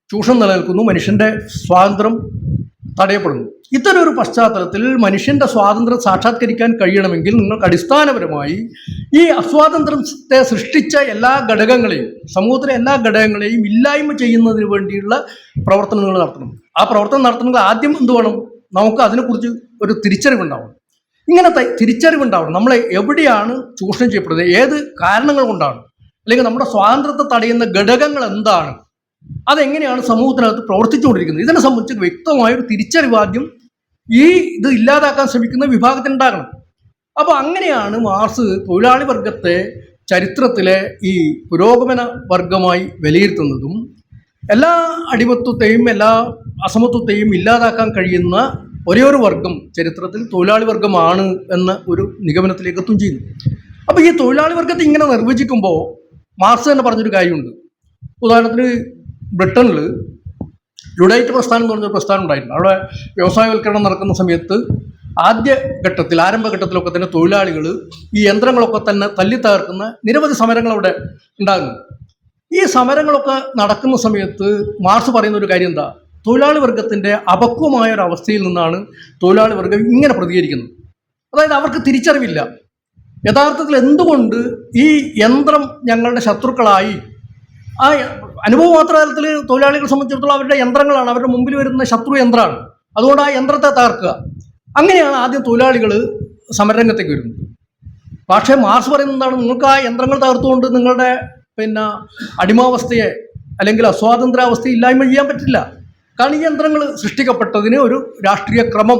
ചൂഷണം നിലനിൽക്കുന്നു, മനുഷ്യൻ്റെ സ്വാതന്ത്ര്യം തടയപ്പെടുന്നു. ഇത്തരം ഒരു പശ്ചാത്തലത്തിൽ മനുഷ്യൻ്റെ സ്വാതന്ത്ര്യം സാക്ഷാത്കരിക്കാൻ കഴിയണമെങ്കിൽ നിങ്ങൾക്ക് അടിസ്ഥാനപരമായി ഈ അസ്വാതന്ത്ര്യത്തെ സൃഷ്ടിച്ച എല്ലാ ഘടകങ്ങളെയും, സമൂഹത്തിലെ എല്ലാ ഘടകങ്ങളെയും ഇല്ലായ്മ ചെയ്യുന്നതിന് വേണ്ടിയുള്ള പ്രവർത്തനം നിങ്ങൾ നടത്തണം. ആ പ്രവർത്തനം നടത്തണമെങ്കിൽ ആദ്യം എന്ത് വേണം? നമുക്ക് അതിനെക്കുറിച്ച് ഒരു തിരിച്ചറിവുണ്ടാവണം. ഇങ്ങനെ തിരിച്ചറിവുണ്ടാവണം. നമ്മളെ എവിടെയാണ് ചൂഷണം ചെയ്യപ്പെടുന്നത്, ഏത് കാരണങ്ങൾ കൊണ്ടാണ്, അല്ലെങ്കിൽ നമ്മുടെ സ്വാതന്ത്ര്യത്തെ തടയുന്ന ഘടകങ്ങൾ എന്താണ്, അതെങ്ങനെയാണ് സമൂഹത്തിനകത്ത് പ്രവർത്തിച്ചുകൊണ്ടിരിക്കുന്നത്, ഇതിനെ സംബന്ധിച്ച് വ്യക്തമായൊരു തിരിച്ചറിവാദ്യം ഇത് ഇല്ലാതാക്കാൻ ശ്രമിക്കുന്ന വിഭാഗത്തിനുണ്ടാകണം. അപ്പോൾ അങ്ങനെയാണ് മാർക്സ് തൊഴിലാളി വർഗത്തെ ചരിത്രത്തിലെ ഈ പുരോഗമന വർഗമായി വിലയിരുത്തുന്നതും എല്ലാ അടിമത്വത്തെയും എല്ലാ അസമത്വത്തെയും ഇല്ലാതാക്കാൻ കഴിയുന്ന ഒരേ ഒരു വർഗം ചരിത്രത്തിൽ തൊഴിലാളി വർഗമാണ് എന്ന ഒരു നിഗമനത്തിലേക്ക് എത്തുകയും ചെയ്യുന്നു. അപ്പോൾ ഈ തൊഴിലാളി വർഗത്തെ ഇങ്ങനെ നിർവചിക്കുമ്പോൾ മാർക്സ് തന്നെ പറഞ്ഞൊരു കാര്യമുണ്ട്. ഉദാഹരണത്തിന് ബ്രിട്ടനിൽ ലുഡൈറ്റ് പ്രസ്ഥാനം എന്ന് പറഞ്ഞൊരു പ്രസ്ഥാനം ഉണ്ടായിട്ടുണ്ട്. അവിടെ വ്യവസായവൽക്കരണം നടക്കുന്ന സമയത്ത് ആരംഭഘട്ടത്തിലൊക്കെ തന്നെ തൊഴിലാളികൾ ഈ യന്ത്രങ്ങളൊക്കെ തന്നെ തല്ലിത്തകർക്കുന്ന നിരവധി സമരങ്ങൾ അവിടെ ഉണ്ടാകുന്നു. ഈ സമരങ്ങളൊക്കെ നടക്കുന്ന സമയത്ത് മാർക്സ് പറയുന്ന ഒരു കാര്യം എന്താ? തൊഴിലാളി വർഗത്തിൻ്റെ അപക്വമായ ഒരു അവസ്ഥയിൽ നിന്നാണ് തൊഴിലാളി വർഗം ഇങ്ങനെ പ്രതികരിക്കുന്നത്. അതായത് അവർക്ക് തിരിച്ചറിവില്ല യഥാർത്ഥത്തിൽ എന്തുകൊണ്ട് ഈ യന്ത്രം ഞങ്ങളുടെ ശത്രുക്കളായി. ആ അനുഭവമാത്ര തലത്തിൽ തൊഴിലാളികളെ സംബന്ധിച്ചിടത്തോളം അവരുടെ യന്ത്രങ്ങളാണ്, അവരുടെ മുമ്പിൽ വരുന്ന ശത്രു യന്ത്രമാണ്. അതുകൊണ്ട് ആ യന്ത്രത്തെ തകർക്കുക. അങ്ങനെയാണ് ആദ്യം തൊഴിലാളികൾ സമരരംഗത്തേക്ക് വരുന്നത്. പക്ഷേ മാർക്സ് പറയുന്നത് എന്താണ്? നിങ്ങൾക്ക് ആ യന്ത്രങ്ങൾ തകർത്തുകൊണ്ട് നിങ്ങളുടെ അടിമാവസ്ഥയെ അല്ലെങ്കിൽ അസ്വാതന്ത്ര്യാവസ്ഥയെ ഇല്ലായ്മ ചെയ്യാൻ പറ്റില്ല. കാരണം ഈ യന്ത്രങ്ങൾ സൃഷ്ടിക്കപ്പെട്ടതിന് ഒരു രാഷ്ട്രീയ ക്രമം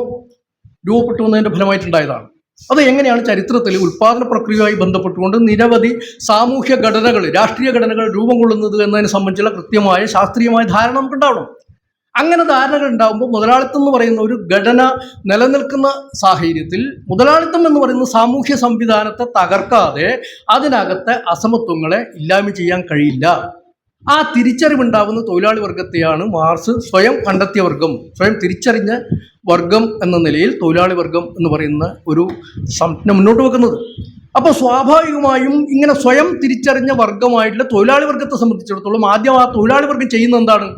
രൂപപ്പെട്ടു വന്നതിൻ്റെ ഫലമായിട്ടുണ്ടായതാണ്. അത് എങ്ങനെയാണ് ചരിത്രത്തിൽ ഉൽപ്പാദന പ്രക്രിയയുമായി ബന്ധപ്പെട്ടുകൊണ്ട് നിരവധി സാമൂഹ്യ ഘടനകൾ, രാഷ്ട്രീയ ഘടനകൾ രൂപം കൊള്ളുന്നത് എന്നതിനെ സംബന്ധിച്ചുള്ള കൃത്യമായ ശാസ്ത്രീയമായ ധാരണ നമുക്കുണ്ടാവണം. അങ്ങനെ ധാരണകൾ ഉണ്ടാകുമ്പോൾ മുതലാളിത്തം എന്ന് പറയുന്ന ഒരു ഘടന നിലനിൽക്കുന്ന സാഹചര്യത്തിൽ മുതലാളിത്തം എന്ന് പറയുന്ന സാമൂഹ്യ സംവിധാനത്തെ തകർക്കാതെ അതിനകത്തെ അസമത്വങ്ങളെ ഇല്ലായ്മ ചെയ്യാൻ കഴിയില്ല. ആ തിരിച്ചറിവുണ്ടാകുന്ന തൊഴിലാളി വർഗത്തെയാണ് മാർക്സ് സ്വയം കണ്ടെത്തിയ വർഗം, സ്വയം തിരിച്ചറിഞ്ഞ വർഗം എന്ന നിലയിൽ തൊഴിലാളി വർഗം എന്ന് പറയുന്ന ഒരു സംജ്ഞ മുന്നോട്ട് വെക്കുന്നത്. അപ്പോൾ സ്വാഭാവികമായും ഇങ്ങനെ സ്വയം തിരിച്ചറിഞ്ഞ വർഗമായിട്ടുള്ള തൊഴിലാളി വർഗത്തെ സംബന്ധിച്ചിടത്തോളം ആദ്യം ആ തൊഴിലാളി വർഗം ചെയ്യുന്ന എന്താണ്?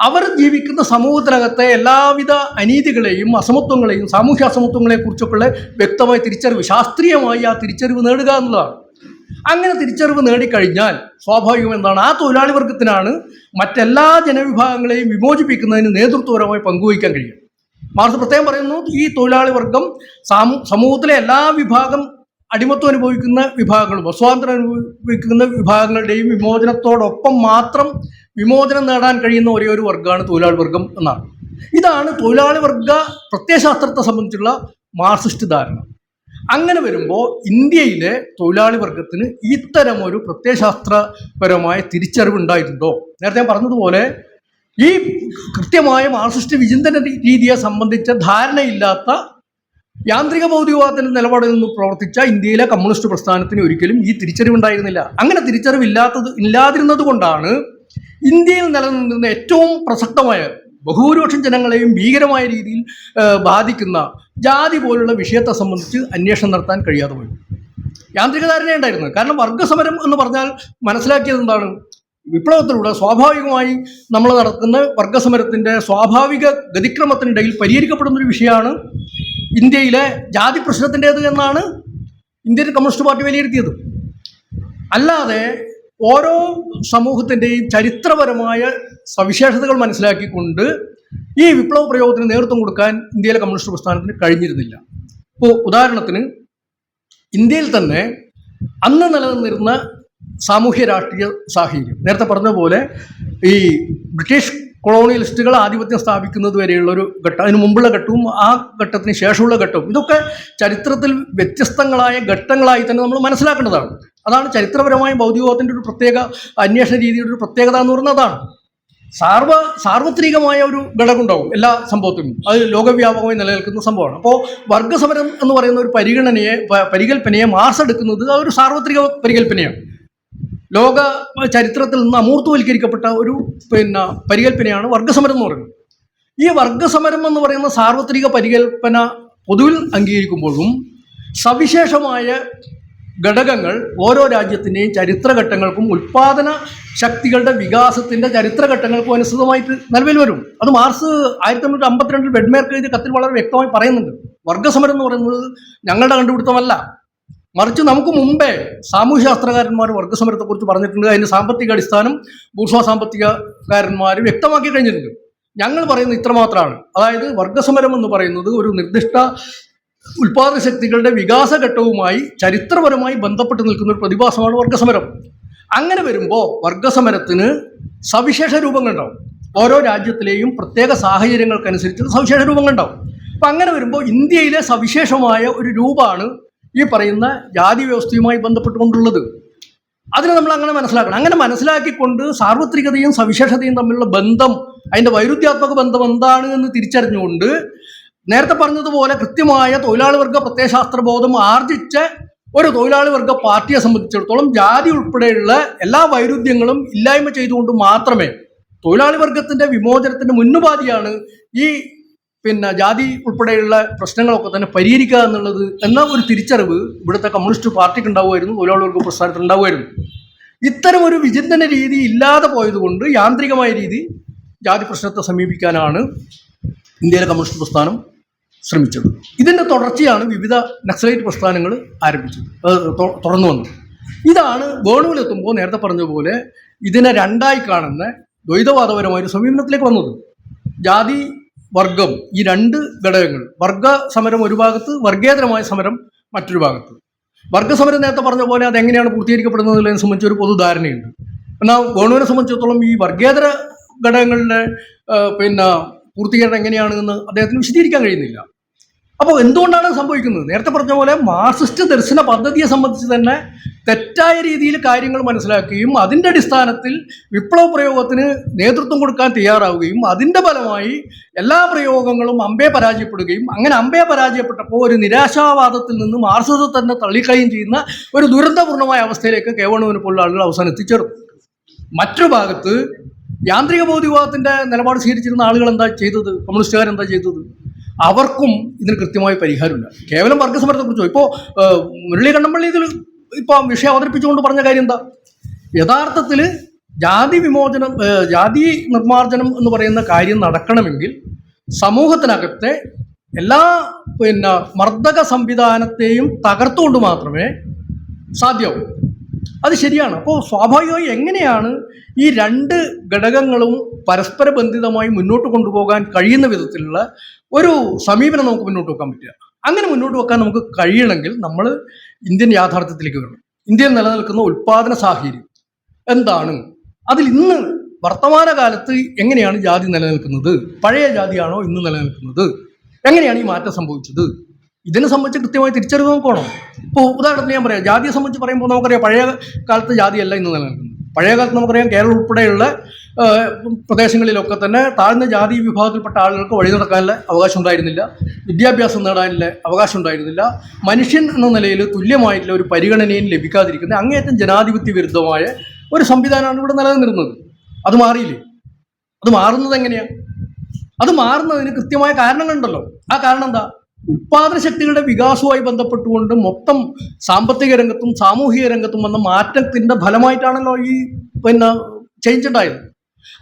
അവർ ജീവിക്കുന്ന സമൂഹത്തിനകത്തെ എല്ലാവിധ അനീതികളെയും അസമത്വങ്ങളെയും സാമൂഹ്യ അസമത്വങ്ങളെ കുറിച്ചൊക്കെയുള്ള വ്യക്തമായ തിരിച്ചറിവ്, ശാസ്ത്രീയമായി ആ തിരിച്ചറിവ് നേടുക എന്നുള്ളതാണ്. അങ്ങനെ തിരിച്ചറിവ് നേടിക്കഴിഞ്ഞാൽ സ്വാഭാവികം എന്താണ്? ആ തൊഴിലാളി വർഗത്തിനാണ് മറ്റെല്ലാ ജനവിഭാഗങ്ങളെയും വിമോചിപ്പിക്കുന്നതിന് നേതൃത്വപരമായി പങ്കുവഹിക്കാൻ കഴിയും. മാർക്സ് പ്രത്യേകം പറയുന്നു, ഈ തൊഴിലാളി വർഗം സമൂഹത്തിലെ എല്ലാ വിഭാഗം അടിമത്വം അനുഭവിക്കുന്ന വിഭാഗങ്ങളും സ്വാതന്ത്ര്യം അനുഭവിക്കുന്ന വിഭാഗങ്ങളുടെയും വിമോചനത്തോടൊപ്പം മാത്രം വിമോചനം നേടാൻ കഴിയുന്ന ഒരേ ഒരു വർഗ്ഗമാണ് തൊഴിലാളി വർഗം എന്നാണ്. ഇതാണ് തൊഴിലാളി വർഗ പ്രത്യയശാസ്ത്രത്തെ സംബന്ധിച്ചുള്ള മാർക്സിസ്റ്റ് ധാരണ. അങ്ങനെ വരുമ്പോൾ ഇന്ത്യയിലെ തൊഴിലാളി വർഗത്തിന് ഇത്തരമൊരു പ്രത്യയശാസ്ത്രപരമായ തിരിച്ചറിവ് ഉണ്ടായിട്ടുണ്ടോ? നേരത്തെ ഞാൻ പറഞ്ഞതുപോലെ ഈ കൃത്യമായ മാർക്സിസ്റ്റ് വിചിന്തന രീതിയെ സംബന്ധിച്ച ധാരണയില്ലാത്ത യാന്ത്രിക ഭൗതികവാദത്തിന്റെ നിലപാടിൽ നിന്ന് പ്രവർത്തിച്ച ഇന്ത്യയിലെ കമ്മ്യൂണിസ്റ്റ് പ്രസ്ഥാനത്തിന് ഒരിക്കലും ഈ തിരിച്ചറിവുണ്ടായിരുന്നില്ല. അങ്ങനെ ഇല്ലാതിരുന്നത് കൊണ്ടാണ് ഇന്ത്യയിൽ നിലനിന്നിരുന്ന ഏറ്റവും പ്രസക്തമായ ബഹുഭൂരിപക്ഷം ജനങ്ങളെയും ഭീകരമായ രീതിയിൽ ബാധിക്കുന്ന ജാതി പോലുള്ള വിഷയത്തെ സംബന്ധിച്ച് അന്വേഷണം നടത്താൻ കഴിയാതെ പോയി. യാന്ത്രിക ധാരണയുണ്ടായിരുന്നത്. കാരണം വർഗസമരം എന്ന് പറഞ്ഞാൽ മനസ്സിലാക്കിയത് എന്താണ്? വിപ്ലവത്തിലൂടെ സ്വാഭാവികമായി നമ്മൾ നടക്കുന്ന വർഗസമരത്തിന്റെ സ്വാഭാവിക ഗതിക്രമത്തിനിടയിൽ പരിഹരിക്കപ്പെടുന്ന ഒരു വിഷയമാണ് ഇന്ത്യയിലെ ജാതി പ്രശ്നത്തിൻ്റേത് എന്നാണ് ഇന്ത്യൻ കമ്മ്യൂണിസ്റ്റ് പാർട്ടി വിലയിരുത്തിയത്. അല്ലാതെ ഓരോ സമൂഹത്തിൻ്റെയും ചരിത്രപരമായ സവിശേഷതകൾ മനസ്സിലാക്കിക്കൊണ്ട് ഈ വിപ്ലവ പ്രയോഗത്തിന് നേതൃത്വം കൊടുക്കാൻ ഇന്ത്യയിലെ കമ്മ്യൂണിസ്റ്റ് പ്രസ്ഥാനത്തിന് കഴിഞ്ഞിരുന്നില്ല. ഇപ്പോൾ ഉദാഹരണത്തിന് ഇന്ത്യയിൽ തന്നെ അന്ന് നിലനിന്നിരുന്ന സാമൂഹ്യ രാഷ്ട്രീയ സാഹചര്യം നേരത്തെ പറഞ്ഞ പോലെ ഈ ബ്രിട്ടീഷ് കൊളോണിയലിസ്റ്റുകൾ ആധിപത്യം സ്ഥാപിക്കുന്നത് വരെയുള്ളൊരു ഘട്ടം, അതിന് മുമ്പുള്ള ഘട്ടവും ആ ഘട്ടത്തിന് ശേഷമുള്ള ഘട്ടവും, ഇതൊക്കെ ചരിത്രത്തിൽ വ്യത്യസ്തങ്ങളായ ഘട്ടങ്ങളായി തന്നെ നമ്മൾ മനസ്സിലാക്കേണ്ടതാണ്. അതാണ് ചരിത്രപരമായ ഭൗതികവാദത്തിൻ്റെ ഒരു പ്രത്യേക അന്വേഷണ രീതിയുടെ ഒരു പ്രത്യേകത എന്ന് പറയുന്നത്. അതാണ് സാർവത്രികമായ ഒരു ഘടകം ഉണ്ടാവും എല്ലാ സംഭവത്തിനും. അത് ലോകവ്യാപകമായി നിലനിൽക്കുന്ന സംഭവമാണ്. അപ്പോൾ വർഗസമരം എന്ന് പറയുന്ന ഒരു പരികല്പനയെ മാർക്സ് എടുക്കുന്നത് അതൊരു സാർവത്രിക പരികല്പനയാണ്. ലോക ചരിത്രത്തിൽ നിന്ന് അമൂർത്തവൽക്കരിക്കപ്പെട്ട ഒരു പരികല്പനയാണ് വർഗസമരം എന്ന് പറയുന്നത്. ഈ വർഗസമരം എന്ന് പറയുന്ന സാർവത്രിക പരികല്പന പൊതുവിൽ അംഗീകരിക്കുമ്പോഴും സവിശേഷമായ ഘടകങ്ങൾ ഓരോ രാജ്യത്തിൻ്റെയും ചരിത്രഘട്ടങ്ങൾക്കും ഉൽപാദന ശക്തികളുടെ വികാസത്തിൻ്റെ ചരിത്രഘട്ടങ്ങൾക്കും അനുസൃതമായിട്ട് നിലവിൽ വരും. അത് മാർക്സ് 1952 വെഡ്മേർക്ക് എഴുതിയ കത്തിൽ വളരെ വ്യക്തമായി പറയുന്നുണ്ട്. വർഗസമരം എന്ന് പറയുന്നത് ഞങ്ങളുടെ കണ്ടുപിടുത്തമല്ല, മറിച്ച് നമുക്ക് മുമ്പേ സാമൂഹ്യശാസ്ത്രകാരന്മാർ വർഗസമരത്തെക്കുറിച്ച് പറഞ്ഞിട്ടുണ്ട്. അതിൻ്റെ സാമ്പത്തിക അടിസ്ഥാനം ബൂർഷ്വാ സാമ്പത്തികകാരന്മാർ വ്യക്തമാക്കി കഴിഞ്ഞിട്ടുണ്ട്. ഞങ്ങൾ പറയുന്നത് ഇത്രമാത്രമാണ്. അതായത് വർഗസമരം എന്ന് പറയുന്നത് ഒരു നിർദ്ദിഷ്ട ഉൽപാദന ശക്തികളുടെ വികാസഘട്ടവുമായി ചരിത്രപരമായി ബന്ധപ്പെട്ട് നിൽക്കുന്ന ഒരു പ്രതിഭാസമാണ് വർഗസമരം. അങ്ങനെ വരുമ്പോൾ വർഗസമരത്തിന് സവിശേഷ രൂപങ്ങളുണ്ടാവും. ഓരോ രാജ്യത്തിലെയും പ്രത്യേക സാഹചര്യങ്ങൾക്കനുസരിച്ച് സവിശേഷ രൂപങ്ങളുണ്ടാവും. അപ്പം അങ്ങനെ വരുമ്പോൾ ഇന്ത്യയിലെ സവിശേഷമായ ഒരു രൂപമാണ് ഈ പറയുന്ന ജാതി വ്യവസ്ഥയുമായി ബന്ധപ്പെട്ടുകൊണ്ടുള്ളത്. അതിനെ നമ്മൾ അങ്ങനെ മനസ്സിലാക്കണം. അങ്ങനെ മനസ്സിലാക്കിക്കൊണ്ട് സാർവത്രികതയും സവിശേഷതയും തമ്മിലുള്ള ബന്ധം, അതിൻ്റെ വൈരുദ്ധ്യാത്മക ബന്ധം എന്താണ് എന്ന് തിരിച്ചറിഞ്ഞുകൊണ്ട് നേരത്തെ പറഞ്ഞതുപോലെ കൃത്യമായ തൊഴിലാളി വർഗ പ്രത്യയശാസ്ത്ര ബോധം ആർജിച്ച ഒരു തൊഴിലാളി വർഗ പാർട്ടിയെ സംബന്ധിച്ചിടത്തോളം ജാതി ഉൾപ്പെടെയുള്ള എല്ലാ വൈരുദ്ധ്യങ്ങളും ഇല്ലായ്മ ചെയ്തുകൊണ്ട് മാത്രമേ തൊഴിലാളി വർഗത്തിന്റെ വിമോചനത്തിന്റെ മുന്നുപാധിയാണ് ഈ ജാതി ഉൾപ്പെടെയുള്ള പ്രശ്നങ്ങളൊക്കെ തന്നെ പരിഹരിക്കുക എന്നുള്ളത് എന്ന ഒരു തിരിച്ചറിവ് ഇവിടുത്തെ കമ്മ്യൂണിസ്റ്റ് പാർട്ടിക്ക് ഉണ്ടാവുമായിരുന്നു, തൊഴിലാളി വർഗ പ്രസ്ഥാനത്തിൽ ഉണ്ടാവുമായിരുന്നു. ഇത്തരം ഒരു വിചിന്തന രീതി ഇല്ലാതെ പോയതുകൊണ്ട് യാന്ത്രികമായ രീതി ജാതി പ്രശ്നത്തെ സമീപിക്കാനാണ് ഇന്ത്യയിലെ കമ്മ്യൂണിസ്റ്റ് പ്രസ്ഥാനം ശ്രമിച്ചത്. ഇതിൻ്റെ തുടർച്ചയാണ് വിവിധ നക്സലൈറ്റ് പ്രസ്ഥാനങ്ങൾ ആരംഭിച്ചത്, തുടർന്നു വന്നത്. ഇതാണ് വേണുവിലെത്തുമ്പോൾ നേരത്തെ പറഞ്ഞതുപോലെ ഇതിനെ രണ്ടായി കാണുന്ന ദ്വൈതവാദപരമായ ഒരു സമീപനത്തിലേക്ക് വന്നത്. ജാതി വർഗം, ഈ രണ്ട് ഘടകങ്ങൾ, വർഗ സമരം ഒരു ഭാഗത്ത്, വർഗേതരമായ സമരം മറ്റൊരു ഭാഗത്ത്. വർഗസമരം നേരത്തെ പറഞ്ഞ പോലെ അതെങ്ങനെയാണ് പൂർത്തീകരിക്കപ്പെടുന്നതിനെ സംബന്ധിച്ച് ഒരു പൊതുധാരണയുണ്ട്. എന്നാൽ വേണുവിനെ സംബന്ധിച്ചിടത്തോളം ഈ വർഗേതര ഘടകങ്ങളുടെ പൂർത്തീകരണം എങ്ങനെയാണെന്ന് അദ്ദേഹത്തിന് വിശദീകരിക്കാൻ കഴിയുന്നില്ല. അപ്പോൾ എന്തുകൊണ്ടാണ് സംഭവിക്കുന്നത്? നേരത്തെ പറഞ്ഞ പോലെ മാർക്സിസ്റ്റ് ദർശന പദ്ധതിയെ സംബന്ധിച്ച് തന്നെ തെറ്റായ രീതിയിൽ കാര്യങ്ങൾ മനസ്സിലാക്കുകയും അതിൻ്റെ അടിസ്ഥാനത്തിൽ വിപ്ലവ പ്രയോഗത്തിന് നേതൃത്വം കൊടുക്കാൻ തയ്യാറാവുകയും അതിൻ്റെ ഫലമായി എല്ലാ പ്രയോഗങ്ങളും അമ്പേ പരാജയപ്പെടുകയും അങ്ങനെ അമ്പേ പരാജയപ്പെട്ടപ്പോൾ ഒരു നിരാശാവാദത്തിൽ നിന്ന് മാർക്സിസത്തെ തന്നെ തള്ളിക്കളയും ചെയ്യുന്ന ഒരു ദുരന്തപൂർണമായ അവസ്ഥയിലേക്ക് കേവണുവിനെ പോലുള്ള ആളുകൾ അവസാനം എത്തിച്ചേർന്നു. മറ്റൊരു ഭാഗത്ത് യാന്ത്രിക ഭൗതികവാദത്തിന്റെ നിലപാട് സ്വീകരിച്ചിരുന്ന ആളുകൾ എന്താ ചെയ്തത്? കമ്മ്യൂണിസ്റ്റുകാർ എന്താ ചെയ്തത്? അവർക്കും ഇതിന് കൃത്യമായ പരിഹാരമില്ല. കേവലം വർഗസമരത്തെക്കുറിച്ചോ ഇപ്പോൾ മുരളി കണ്ണമ്പള്ളി ഇതിൽ ഇപ്പോൾ വിഷയം അവതരിപ്പിച്ചുകൊണ്ട് പറഞ്ഞ കാര്യം എന്താ? യഥാർത്ഥത്തിൽ ജാതി നിർമ്മാർജ്ജനം എന്ന് പറയുന്ന കാര്യം നടക്കണമെങ്കിൽ സമൂഹത്തിനകത്തെ എല്ലാ മർദ്ദക സംവിധാനത്തെയും തകർത്തുകൊണ്ട് മാത്രമേ സാധ്യമാവൂ. അത് ശരിയാണ്. അപ്പോൾ സ്വാഭാവികമായി എങ്ങനെയാണ് ഈ രണ്ട് ഘടകങ്ങളും പരസ്പര ബന്ധിതമായി മുന്നോട്ട് കൊണ്ടുപോകാൻ കഴിയുന്ന വിധത്തിലുള്ള ഒരു സമീപനം നമുക്ക് മുന്നോട്ട് വെക്കാൻ പറ്റുക? അങ്ങനെ മുന്നോട്ട് വെക്കാൻ നമുക്ക് കഴിയണമെങ്കിൽ നമ്മൾ ഇന്ത്യൻ യാഥാർത്ഥ്യത്തിലേക്ക് വരണം. ഇന്ത്യയിൽ നിലനിൽക്കുന്ന ഉൽപാദന സാഹചര്യം എന്താണ്, അതിൽ ഇന്ന് വർത്തമാനകാലത്ത് എങ്ങനെയാണ് ജാതി നിലനിൽക്കുന്നത്, പഴയ ജാതിയാണോ ഇന്ന് നിലനിൽക്കുന്നത്, എങ്ങനെയാണ് ഈ മാറ്റം സംഭവിച്ചത്, ഇതിനെ സംബന്ധിച്ച് കൃത്യമായി തിരിച്ചറിവ് നോക്കണം. ഇപ്പോൾ ഉദാഹരണത്തിന് ഞാൻ പറയാം, ജാതിയെ സംബന്ധിച്ച് പറയുമ്പോൾ നമുക്കറിയാം പഴയ കാലത്ത് ജാതിയല്ല ഇന്ന് നിലനിൽക്കുന്നത്. പഴയ കാലത്ത് നമുക്കറിയാം കേരളം ഉൾപ്പെടെയുള്ള പ്രദേശങ്ങളിലൊക്കെ തന്നെ താഴ്ന്ന ജാതി വിഭാഗത്തിൽപ്പെട്ട ആളുകൾക്ക് വഴി നടക്കാനുള്ള അവകാശം ഉണ്ടായിരുന്നില്ല, വിദ്യാഭ്യാസം നേടാനുള്ള അവകാശം ഉണ്ടായിരുന്നില്ല, മനുഷ്യൻ എന്ന നിലയിൽ തുല്യമായിട്ടുള്ള ഒരു പരിഗണനയും ലഭിക്കാതിരിക്കുന്ന അങ്ങേയറ്റം ജനാധിപത്യ വിരുദ്ധമായ ഒരു സംവിധാനമാണ് ഇവിടെ നിലനിന്നിരുന്നത്. അത് മാറിയില്ലേ? അത് മാറുന്നത് എങ്ങനെയാണ്? അത് മാറുന്നതിന് കൃത്യമായ കാരണങ്ങളുണ്ടല്ലോ. ആ കാരണം എന്താ? ഉൽപാദന ശക്തികളുടെ വികാസവുമായി ബന്ധപ്പെട്ടുകൊണ്ട് മൊത്തം സാമ്പത്തിക രംഗത്തും സാമൂഹിക രംഗത്തും വന്ന മാറ്റത്തിന്റെ ഫലമായിട്ടാണല്ലോ ഈ ചേഞ്ച് ഉണ്ടായത്.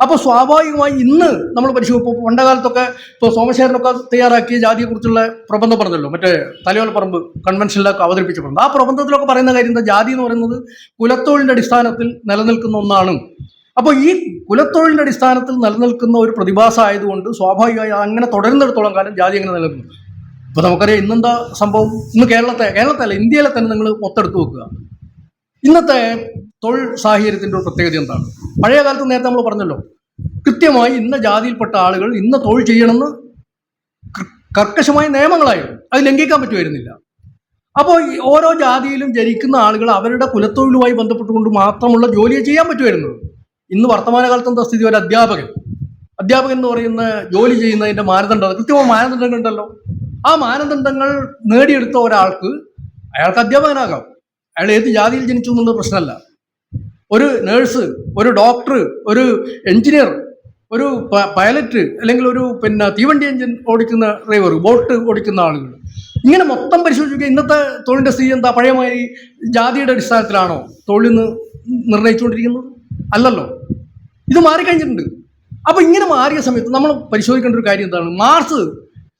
അപ്പോൾ സ്വാഭാവികമായി ഇന്ന് നമ്മൾ പരിശോധിപ്പോൾ പണ്ടകാലത്തൊക്കെ ഇപ്പോൾ സോമശേഖരനൊക്കെ തയ്യാറാക്കിയ ജാതിയെക്കുറിച്ചുള്ള പ്രബന്ധം പറഞ്ഞല്ലോ, മറ്റേ തലയോലപ്പറമ്പ് കൺവെൻഷനിലൊക്കെ അവതരിപ്പിച്ച പ്രബന്ധം. ആ പ്രബന്ധത്തിലൊക്കെ പറയുന്ന കാര്യം എന്താ? ജാതി എന്ന് പറയുന്നത് കുലത്തൊഴിലിന്റെ അടിസ്ഥാനത്തിൽ നിലനിൽക്കുന്ന ഒന്നാണ്. അപ്പോൾ ഈ കുലത്തൊഴിലിന്റെ അടിസ്ഥാനത്തിൽ നിലനിൽക്കുന്ന ഒരു പ്രതിഭാസം ആയതുകൊണ്ട് സ്വാഭാവികമായി അങ്ങനെ തുടരുന്നിടത്തോളം കാലം ജാതി എങ്ങനെ നിലനിൽക്കുന്നു? ഇപ്പോൾ നമുക്കറിയാം ഇന്നെന്താ സംഭവം. ഇന്ന് കേരളത്തല്ല ഇന്ത്യയിലെ തന്നെ നിങ്ങൾ മൊത്തെടുത്ത് നോക്കുക. ഇന്നത്തെ തൊഴിൽ സാഹചര്യത്തിൻ്റെ ഒരു പ്രത്യേകത എന്താണ്? പഴയ കാലത്ത് നേരത്തെ നമ്മൾ പറഞ്ഞല്ലോ, കൃത്യമായി ഇന്ന ജാതിയിൽപ്പെട്ട ആളുകൾ ഇന്ന തൊഴിൽ ചെയ്യണമെന്ന് കർക്കശമായ നിയമങ്ങളായിരുന്നു, അത് ലംഘിക്കാൻ പറ്റുമായിരുന്നില്ല. അപ്പോൾ ഈ ഓരോ ജാതിയിലും ജനിക്കുന്ന ആളുകൾ അവരുടെ കുലത്തൊഴിലുമായി ബന്ധപ്പെട്ടുകൊണ്ട് മാത്രമുള്ള ജോലിയെ ചെയ്യാൻ പറ്റുമായിരുന്നത്. ഇന്ന് വർത്തമാനകാലത്ത് എന്താ സ്ഥിതി? ഒരു അധ്യാപകൻ എന്ന് പറയുന്ന ജോലി ചെയ്യുന്നതിൻ്റെ മാനദണ്ഡം, കൃത്യമായ മാനദണ്ഡങ്ങൾ ഉണ്ടല്ലോ. ആ മാനദണ്ഡങ്ങൾ നേടിയെടുത്ത ഒരാൾക്ക് അയാൾക്ക് അധ്യാപകനാകാം. അയാൾ ഏത് ജാതിയിൽ ജനിച്ചു എന്നുള്ളത് പ്രശ്നമല്ല. ഒരു നേഴ്സ്, ഒരു ഡോക്ടർ, ഒരു എഞ്ചിനീയർ, ഒരു പൈലറ്റ്, അല്ലെങ്കിൽ ഒരു തീവണ്ടി എഞ്ചിൻ ഓടിക്കുന്ന ഡ്രൈവർ, ബോട്ട് ഓടിക്കുന്ന ആളുകൾ, ഇങ്ങനെ മൊത്തം പരിശോധിക്കുക. ഇന്നത്തെ തൊഴിലിൻ്റെ സ്ഥിതി എന്താ? പഴയമായി ജാതിയുടെ അടിസ്ഥാനത്തിലാണോ തൊഴിൽ നിർണ്ണയിച്ചുകൊണ്ടിരിക്കുന്നത്? അല്ലല്ലോ, ഇത് മാറിക്കഴിഞ്ഞിട്ടുണ്ട്. അപ്പോൾ ഇങ്ങനെ മാറിയ സമയത്ത് നമ്മൾ പരിശോധിക്കേണ്ട ഒരു കാര്യം എന്താണ്? മാർക്സ്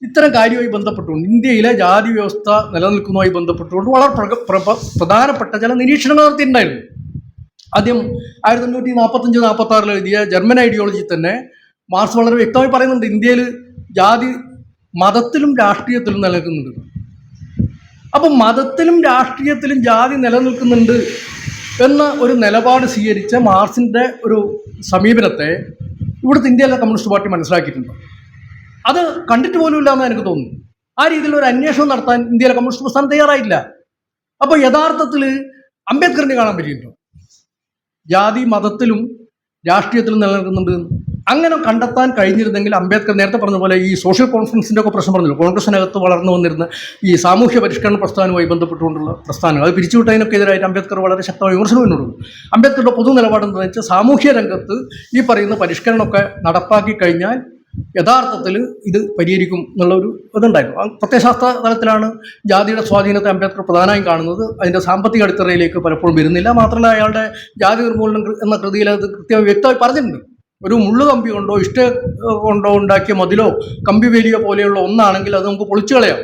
ഇത്തരം കാര്യവുമായി ബന്ധപ്പെട്ടുകൊണ്ട് ഇന്ത്യയിലെ ജാതി വ്യവസ്ഥ നിലനിൽക്കുന്നതുമായി ബന്ധപ്പെട്ടുകൊണ്ട് വളരെ പ്രധാനപ്പെട്ട ചില നിരീക്ഷണങ്ങൾ നടത്തിയിട്ടുണ്ടായിരുന്നു. ആദ്യം 1845-46 എഴുതിയ ജർമ്മൻ ഐഡിയോളജി തന്നെ മാർക്സ് വളരെ വ്യക്തമായി പറയുന്നുണ്ട്, ഇന്ത്യയിൽ ജാതി മതത്തിലും രാഷ്ട്രീയത്തിലും നിലനിൽക്കുന്നുണ്ട്. അപ്പം മതത്തിലും രാഷ്ട്രീയത്തിലും ജാതി നിലനിൽക്കുന്നുണ്ട് എന്ന ഒരു നിലപാട് സ്വീകരിച്ച മാർക്സിൻ്റെ ഒരു സമീപനത്തെ ഇവിടുത്തെ ഇന്ത്യയിലെ കമ്മ്യൂണിസ്റ്റ് പാർട്ടി മനസ്സിലാക്കിയിട്ടുണ്ട്. അത് കണ്ടിട്ട് പോലും ഇല്ല എന്ന് എനിക്ക് തോന്നുന്നു. ആ രീതിയിലുള്ള ഒരു അന്വേഷണം നടത്താൻ ഇന്ത്യയിലെ കമ്മ്യൂണിസ്റ്റ് പ്രസ്ഥാനം തയ്യാറായില്ല. അപ്പോൾ യഥാർത്ഥത്തിൽ അംബേദ്കറിനെ കാണാൻ പറ്റിയിട്ടുണ്ടോ ജാതി മതത്തിലും രാഷ്ട്രീയത്തിലും നിലനിൽക്കുന്നുണ്ട്? അങ്ങനെ കണ്ടെത്താൻ കഴിഞ്ഞിരുന്നെങ്കിൽ അംബേദ്കർ നേരത്തെ പറഞ്ഞ പോലെ ഈ സോഷ്യൽ കോൺഫറൻസിൻ്റെ ഒക്കെ പ്രശ്നം പറഞ്ഞല്ലോ, കോൺഗ്രസിനകത്ത് വളർന്നു വന്നിരുന്ന ഈ സാമൂഹ്യ പരിഷ്കരണ പ്രസ്ഥാനവുമായി ബന്ധപ്പെട്ടുകൊണ്ടുള്ള പ്രസ്ഥാനങ്ങൾ, അത് പിരിച്ചുവിട്ടതിനൊക്കെ എതിരായിട്ട് അംബേദ്കർ വളരെ ശക്തമായ വിമർശനം മുന്നോട്ട്. അംബേദ്കറുടെ പൊതു നിലപാടെന്ന് വെച്ചാൽ സാമൂഹ്യ രംഗത്ത് ഈ പറയുന്ന പരിഷ്കരണമൊക്കെ നടപ്പാക്കി കഴിഞ്ഞാൽ യഥാർത്ഥത്തിൽ ഇത് പരിഹരിക്കും എന്നുള്ളൊരു ഇതുണ്ടായിരുന്നു. പ്രത്യയശാസ്ത്ര തലത്തിലാണ് ജാതിയുടെ സ്വാധീനത്തെ അംബേദ്കർ പ്രധാനമായും കാണുന്നത്. അതിൻ്റെ സാമ്പത്തിക അടിത്തറയിലേക്ക് പലപ്പോഴും വരുന്നില്ല. മാത്രമല്ല അയാളുടെ ജാതി നിർമൂലനം എന്ന കൃതിയിൽ അത് കൃത്യമായി വ്യക്തമായി പറഞ്ഞിട്ടുണ്ട്. ഒരു മുള്ളു കമ്പി കൊണ്ടോ ഇഷ്ട കൊണ്ടോ ഉണ്ടാക്കിയ മതിലോ കമ്പി വേലിയോ പോലെയുള്ള ഒന്നാണെങ്കിൽ അത് നമുക്ക് പൊളിച്ചു കളയാം.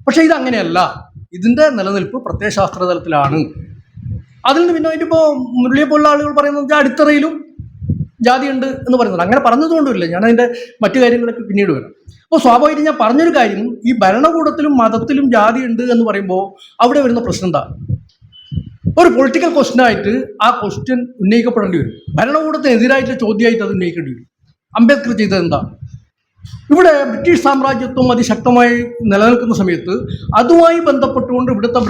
പക്ഷേ ഇതങ്ങനെയല്ല. ഇതിൻ്റെ നിലനിൽപ്പ് പ്രത്യയശാസ്ത്ര തലത്തിലാണ്. അതിൽ നിന്ന് പിന്നെ അതിനിപ്പോൾ മുരളിയെ പോലുള്ള ആളുകൾ പറയുന്നത് അടിത്തറയിലും ജാതിയുണ്ട് എന്ന് പറയുന്നത്. അങ്ങനെ പറഞ്ഞതുകൊണ്ടുമില്ല, ഞാൻ അതിൻ്റെ മറ്റു കാര്യങ്ങളൊക്കെ പിന്നീട് വരാം. അപ്പോൾ സ്വാഭാവികമായിട്ടും ഞാൻ പറഞ്ഞൊരു കാര്യം, ഈ ഭരണകൂടത്തിലും മതത്തിലും ജാതി ഉണ്ട് എന്ന് പറയുമ്പോൾ അവിടെ വരുന്ന പ്രശ്നം എന്താ? ഒരു പൊളിറ്റിക്കൽ ക്വസ്റ്റ്യനായിട്ട് ആ ക്വസ്റ്റ്യൻ ഉന്നയിക്കപ്പെടേണ്ടി വരും. ഭരണകൂടത്തിനെതിരായിട്ടുള്ള ചോദ്യമായിട്ട് അത് ഉന്നയിക്കേണ്ടി വരും. അംബേദ്കർ ചെയ്തത് എന്താ? ഇവിടെ ബ്രിട്ടീഷ് സാമ്രാജ്യത്വം അതിശക്തമായി നിലനിൽക്കുന്ന സമയത്ത് അതുമായി ബന്ധപ്പെട്ടുകൊണ്ട് ഇവിടുത്തെ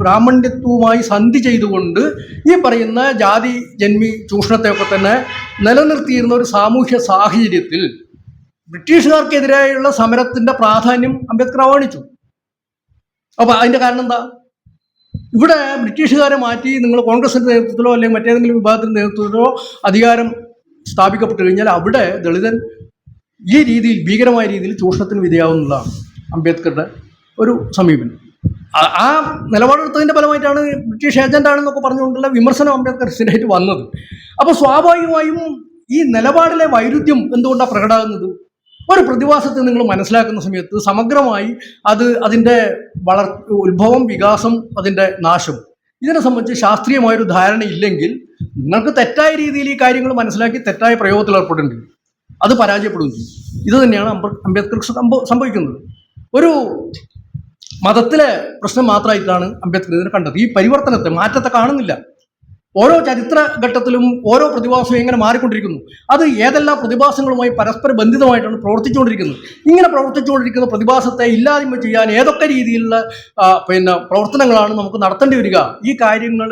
ബ്രാഹ്മണ്യത്വവുമായി സന്ധി ചെയ്തുകൊണ്ട് ഈ പറയുന്ന ജാതി ജന്മി ചൂഷണത്തെയൊക്കെ തന്നെ നിലനിർത്തിയിരുന്ന ഒരു സാമൂഹ്യ സാഹചര്യത്തിൽ ബ്രിട്ടീഷുകാർക്കെതിരായുള്ള സമരത്തിൻ്റെ പ്രാധാന്യം അംബേദ്കർ അവഗണിച്ചു. അപ്പോൾ അതിൻ്റെ കാരണം എന്താ? ഇവിടെ ബ്രിട്ടീഷുകാരെ മാറ്റി നിങ്ങൾ കോൺഗ്രസിൻ്റെ നേതൃത്വത്തിലോ അല്ലെങ്കിൽ മറ്റേതെങ്കിലും വിഭാഗത്തിൻ്റെ നേതൃത്വത്തിലോ അധികാരം സ്ഥാപിക്കപ്പെട്ടു കഴിഞ്ഞാൽ അവിടെ ദളിതൻ ഈ രീതിയിൽ ഭീകരമായ രീതിയിൽ ചൂഷണത്തിന് വിധേയാവുന്നതാണ് അംബേദ്കറുടെ ഒരു സമീപനം. ആ നിലപാടെടുത്തതിൻ്റെ ഫലമായിട്ടാണ് ബ്രിട്ടീഷ് ഏജൻ്റാണെന്നൊക്കെ പറഞ്ഞുകൊണ്ടുള്ള വിമർശനം അംബേദ്കർ സ്ഥിരമായിട്ട് വന്നത്. അപ്പോൾ സ്വാഭാവികമായും ഈ നിലപാടിലെ വൈരുദ്ധ്യം എന്തുകൊണ്ടാണ് പ്രകടമാകുന്നത്? ഒരു പ്രതിഭാസത്തെ നിങ്ങൾ മനസ്സിലാക്കുന്ന സമയത്ത് സമഗ്രമായി അതിൻ്റെ ഉത്ഭവം, വികാസം, അതിൻ്റെ നാശം, ഇതിനെ സംബന്ധിച്ച് ശാസ്ത്രീയമായൊരു ധാരണ ഇല്ലെങ്കിൽ നിങ്ങൾക്ക് തെറ്റായ രീതിയിൽ ഈ കാര്യങ്ങൾ മനസ്സിലാക്കി തെറ്റായ പ്രയോഗത്തിൽ ഏർപ്പെടേണ്ടി വരും. അത് പരാജയപ്പെടുകയും ചെയ്യും. ഇത് തന്നെയാണ് അംബേദ്കർക്ക് സംഭവിക്കുന്നത്. ഒരു മതത്തിലെ പ്രശ്നം മാത്രമായിട്ടാണ് അംബേദ്കർ ഇതിനെ കണ്ടത്. ഈ പരിവർത്തനത്തെ, മാറ്റത്തെ കാണുന്നില്ല. ഓരോ ചരിത്ര ഘട്ടത്തിലും ഓരോ പ്രതിഭാസവും എങ്ങനെ മാറിക്കൊണ്ടിരിക്കുന്നു, അത് ഏതെല്ലാം പ്രതിഭാസങ്ങളുമായി പരസ്പര ബന്ധിതമായിട്ടാണ് പ്രവർത്തിച്ചുകൊണ്ടിരിക്കുന്നത്. ഇങ്ങനെ പ്രവർത്തിച്ചുകൊണ്ടിരിക്കുന്ന പ്രതിഭാസത്തെ ഇല്ലായ്മ ചെയ്യാൻ ഏതൊക്കെ രീതിയിലുള്ള പ്രവർത്തനങ്ങളാണ് നമുക്ക് നടത്തേണ്ടി വരിക? ഈ കാര്യങ്ങൾ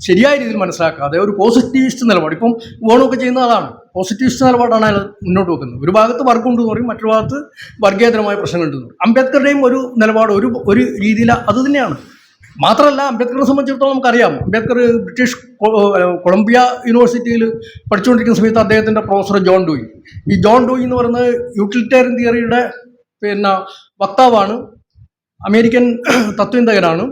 ശരിയായ രീതിയിൽ മനസ്സിലാക്കാതെ ഒരു പോസിറ്റിവിസ്റ്റ് നിലപാട്, ഇപ്പം വേണമൊക്കെ ചെയ്യുന്ന അതാണ്, പോസിറ്റിവിസ്റ്റ് നിലപാടാണ് അയാൾ മുന്നോട്ട് വെക്കുന്നത്. ഒരു ഭാഗത്ത് വർഗമുണ്ടെന്ന് പറയും, മറ്റൊരു ഭാഗത്ത് വർഗീയതരമായ പ്രശ്നങ്ങളുണ്ടെന്ന് പറയും. അംബേദ്കറുടെയും ഒരു നിലപാട് ഒരു രീതിയിൽ അത് തന്നെയാണ്. മാത്രമല്ല, അംബേദ്കറെ സംബന്ധിച്ചിടത്തോളം നമുക്കറിയാം, അംബേദ്കർ ബ്രിട്ടീഷ് കൊളംബിയ യൂണിവേഴ്സിറ്റിയിൽ പഠിച്ചുകൊണ്ടിരിക്കുന്ന സമയത്ത് അദ്ദേഹത്തിൻ്റെ പ്രൊഫസർ ജോൺ ഡൂയി, ഈ ജോൺ ഡൂയി എന്ന് പറയുന്നത് യൂട്ടിലിറ്റേറിയൻ തിയറിയുടെ വക്താവാണ്, അമേരിക്കൻ തത്വചിന്തകനാണ്,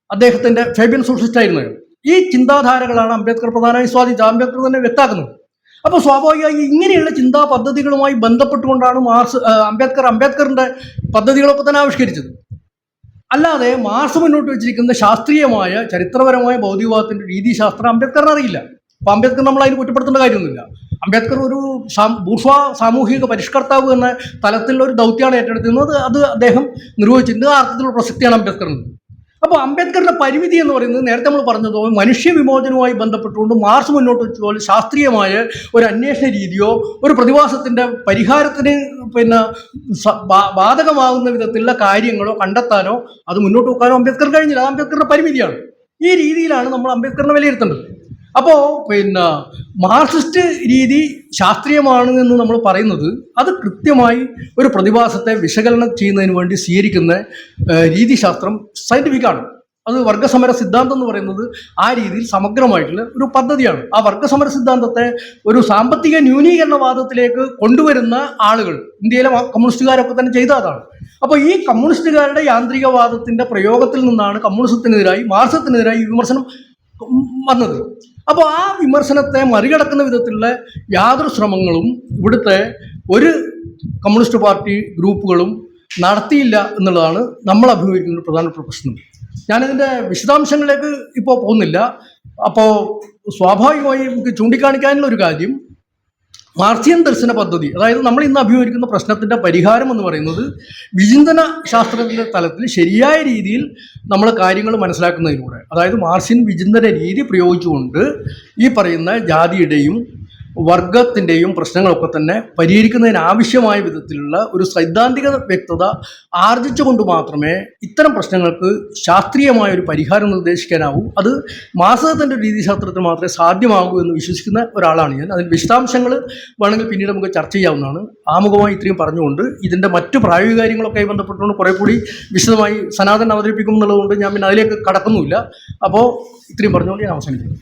അദ്ദേഹത്തിൻ്റെ ഫേബിയൻ സോഷ്യലിസ്റ്റ് ആയിരുന്നു. ഈ ചിന്താധാരകളാണ് അംബേദ്കർ പ്രധാനമായി സ്വാധീനിച്ചത്, അംബേദ്കർ തന്നെ വ്യക്താക്കുന്നത്. അപ്പോൾ സ്വാഭാവികമായി ഇങ്ങനെയുള്ള ചിന്താ പദ്ധതികളുമായി ബന്ധപ്പെട്ടുകൊണ്ടാണ് അംബേദ്കറിൻ്റെ പദ്ധതികളൊക്കെ തന്നെ ആവിഷ്കരിച്ചത്. അല്ലാതെ മാർക്സ് മുന്നോട്ട് വെച്ചിരിക്കുന്ന ശാസ്ത്രീയമായ ചരിത്രപരമായ ഭൗതികവാദത്തിൻ്റെ രീതിശാസ്ത്രം അംബേദ്കറിന് അറിയില്ല. അപ്പോൾ അംബേദ്കർ നമ്മൾ അതിന് കുറ്റപ്പെടുത്തേണ്ട കാര്യമൊന്നുമില്ല. അംബേദ്കർ ഒരു ബൂർഷ്വാ സാമൂഹിക പരിഷ്കർത്താവ് എന്ന തലത്തിലുള്ള ഒരു ദൗത്യമാണ് ഏറ്റെടുത്തിരുന്നത്. അത് അദ്ദേഹം നിർവഹിച്ചിട്ടുണ്ട്. ആ അർത്ഥത്തിലുള്ള പ്രസക്തിയാണ് അംബേദ്കറിന്. അപ്പോൾ അംബേദ്കറുടെ പരിമിതി എന്ന് പറയുന്നത് നേരത്തെ നമ്മൾ പറഞ്ഞതുപോലെ മനുഷ്യ വിമോചനവുമായി ബന്ധപ്പെട്ടുകൊണ്ട് മാർക്സ് മുന്നോട്ട് വെച്ചതുപോലെ ശാസ്ത്രീയമായ ഒരു അന്വേഷണ രീതിയോ ഒരു പ്രതിഭാസത്തിൻ്റെ പരിഹാരത്തിന് ബാധകമാകുന്ന വിധത്തിലുള്ള കാര്യങ്ങളോ കണ്ടെത്താനോ അത് മുന്നോട്ട് വെക്കാനോ അംബേദ്കർ കഴിഞ്ഞില്ല. അത് അംബേദ്കറുടെ പരിമിതിയാണ്. ഈ രീതിയിലാണ് നമ്മൾ അംബേദ്കറിനെ വിലയിരുത്തേണ്ടത്. അപ്പോൾ മാർക്സിസ്റ്റ് രീതി ശാസ്ത്രീയമാണ് എന്ന് നമ്മൾ പറയുന്നത് അത് കൃത്യമായി ഒരു പ്രതിഭാസത്തെ വിശകലനം ചെയ്യുന്നതിന് വേണ്ടി സ്വീകരിക്കുന്ന രീതിശാസ്ത്രം സയൻറ്റിഫിക്കാണ്. അത് വർഗസമര സിദ്ധാന്തം എന്ന് പറയുന്നത് ആ രീതിയിൽ സമഗ്രമായിട്ടുള്ള ഒരു പദ്ധതിയാണ്. ആ വർഗസമര സിദ്ധാന്തത്തെ ഒരു സാമ്പത്തിക ന്യൂനീകരണവാദത്തിലേക്ക് കൊണ്ടുവരുന്ന ആളുകൾ ഇന്ത്യയിലെ കമ്മ്യൂണിസ്റ്റുകാരൊക്കെ തന്നെ ചെയ്ത അതാണ്. അപ്പോൾ ഈ കമ്മ്യൂണിസ്റ്റുകാരുടെ യാന്ത്രികവാദത്തിൻ്റെ പ്രയോഗത്തിൽ നിന്നാണ് കമ്മ്യൂണിസത്തിനെതിരായി മാർക്സിസത്തിനെതിരായി വിമർശനം വന്നത്. അപ്പോൾ ആ വിമർശനത്തെ മറികടക്കുന്ന വിധത്തിലുള്ള യാതൊരു ശ്രമങ്ങളും ഇവിടുത്തെ ഒരു കമ്മ്യൂണിസ്റ്റ് പാർട്ടി ഗ്രൂപ്പുകളും നടത്തിയില്ല എന്നുള്ളതാണ് നമ്മൾ അഭിമുഖീകരിക്കുന്ന ഒരു പ്രധാനപ്പെട്ട പ്രശ്നം. ഞാനിതിൻ്റെ വിശദാംശങ്ങളിലേക്ക് ഇപ്പോൾ പോകുന്നില്ല. അപ്പോൾ സ്വാഭാവികമായി നമുക്ക് ചൂണ്ടിക്കാണിക്കാനുള്ള ഒരു കാര്യം, മാർക്സിയൻ ദർശന പദ്ധതി, അതായത് നമ്മൾ ഇന്ന് അഭിമുഖീകരിക്കുന്ന പ്രശ്നത്തിൻ്റെ പരിഹാരം എന്ന് പറയുന്നത് വിചിന്തന ശാസ്ത്രത്തിൻ്റെ തലത്തിൽ ശരിയായ രീതിയിൽ നമ്മൾ കാര്യങ്ങൾ മനസ്സിലാക്കുന്നതിലൂടെ, അതായത് മാർക്സിയൻ വിചിന്തന രീതി പ്രയോഗിച്ചുകൊണ്ട് ഈ പറയുന്ന ജാതിയുടെയും വർഗത്തിൻ്റെയും പ്രശ്നങ്ങളൊക്കെ തന്നെ പരിഹരിക്കുന്നതിനാവശ്യമായ വിധത്തിലുള്ള ഒരു സൈദ്ധാന്തിക വ്യക്തത ആർജിച്ചുകൊണ്ട് മാത്രമേ ഇത്തരം പ്രശ്നങ്ങൾക്ക് ശാസ്ത്രീയമായ ഒരു പരിഹാരം നിർദ്ദേശിക്കാനാവൂ. അത് മാർക്സിസത്തിൻ്റെ രീതിശാസ്ത്രത്തിൽ മാത്രമേ സാധ്യമാകൂ എന്ന് വിശ്വസിക്കുന്ന ഒരാളാണ് ഞാൻ. അതിന് വിശദാംശങ്ങൾ വേണമെങ്കിൽ പിന്നീട് നമുക്ക് ചർച്ച ചെയ്യാവുന്നതാണ്. ആമുഖമായി ഇത്രയും പറഞ്ഞുകൊണ്ട് ഇതിൻ്റെ മറ്റു പ്രായോഗിക കാര്യങ്ങളൊക്കെ ബന്ധപ്പെട്ടുകൊണ്ട് കുറേ കൂടി വിശദമായി സനാതൻ അവതരിപ്പിക്കും എന്നുള്ളതുകൊണ്ട് ഞാൻ പിന്നെ അതിലേക്ക് കടക്കുന്നുമില്ല. അപ്പോൾ ഇത്രയും പറഞ്ഞുകൊണ്ട് ഞാൻ അവസാനിക്കുന്നു.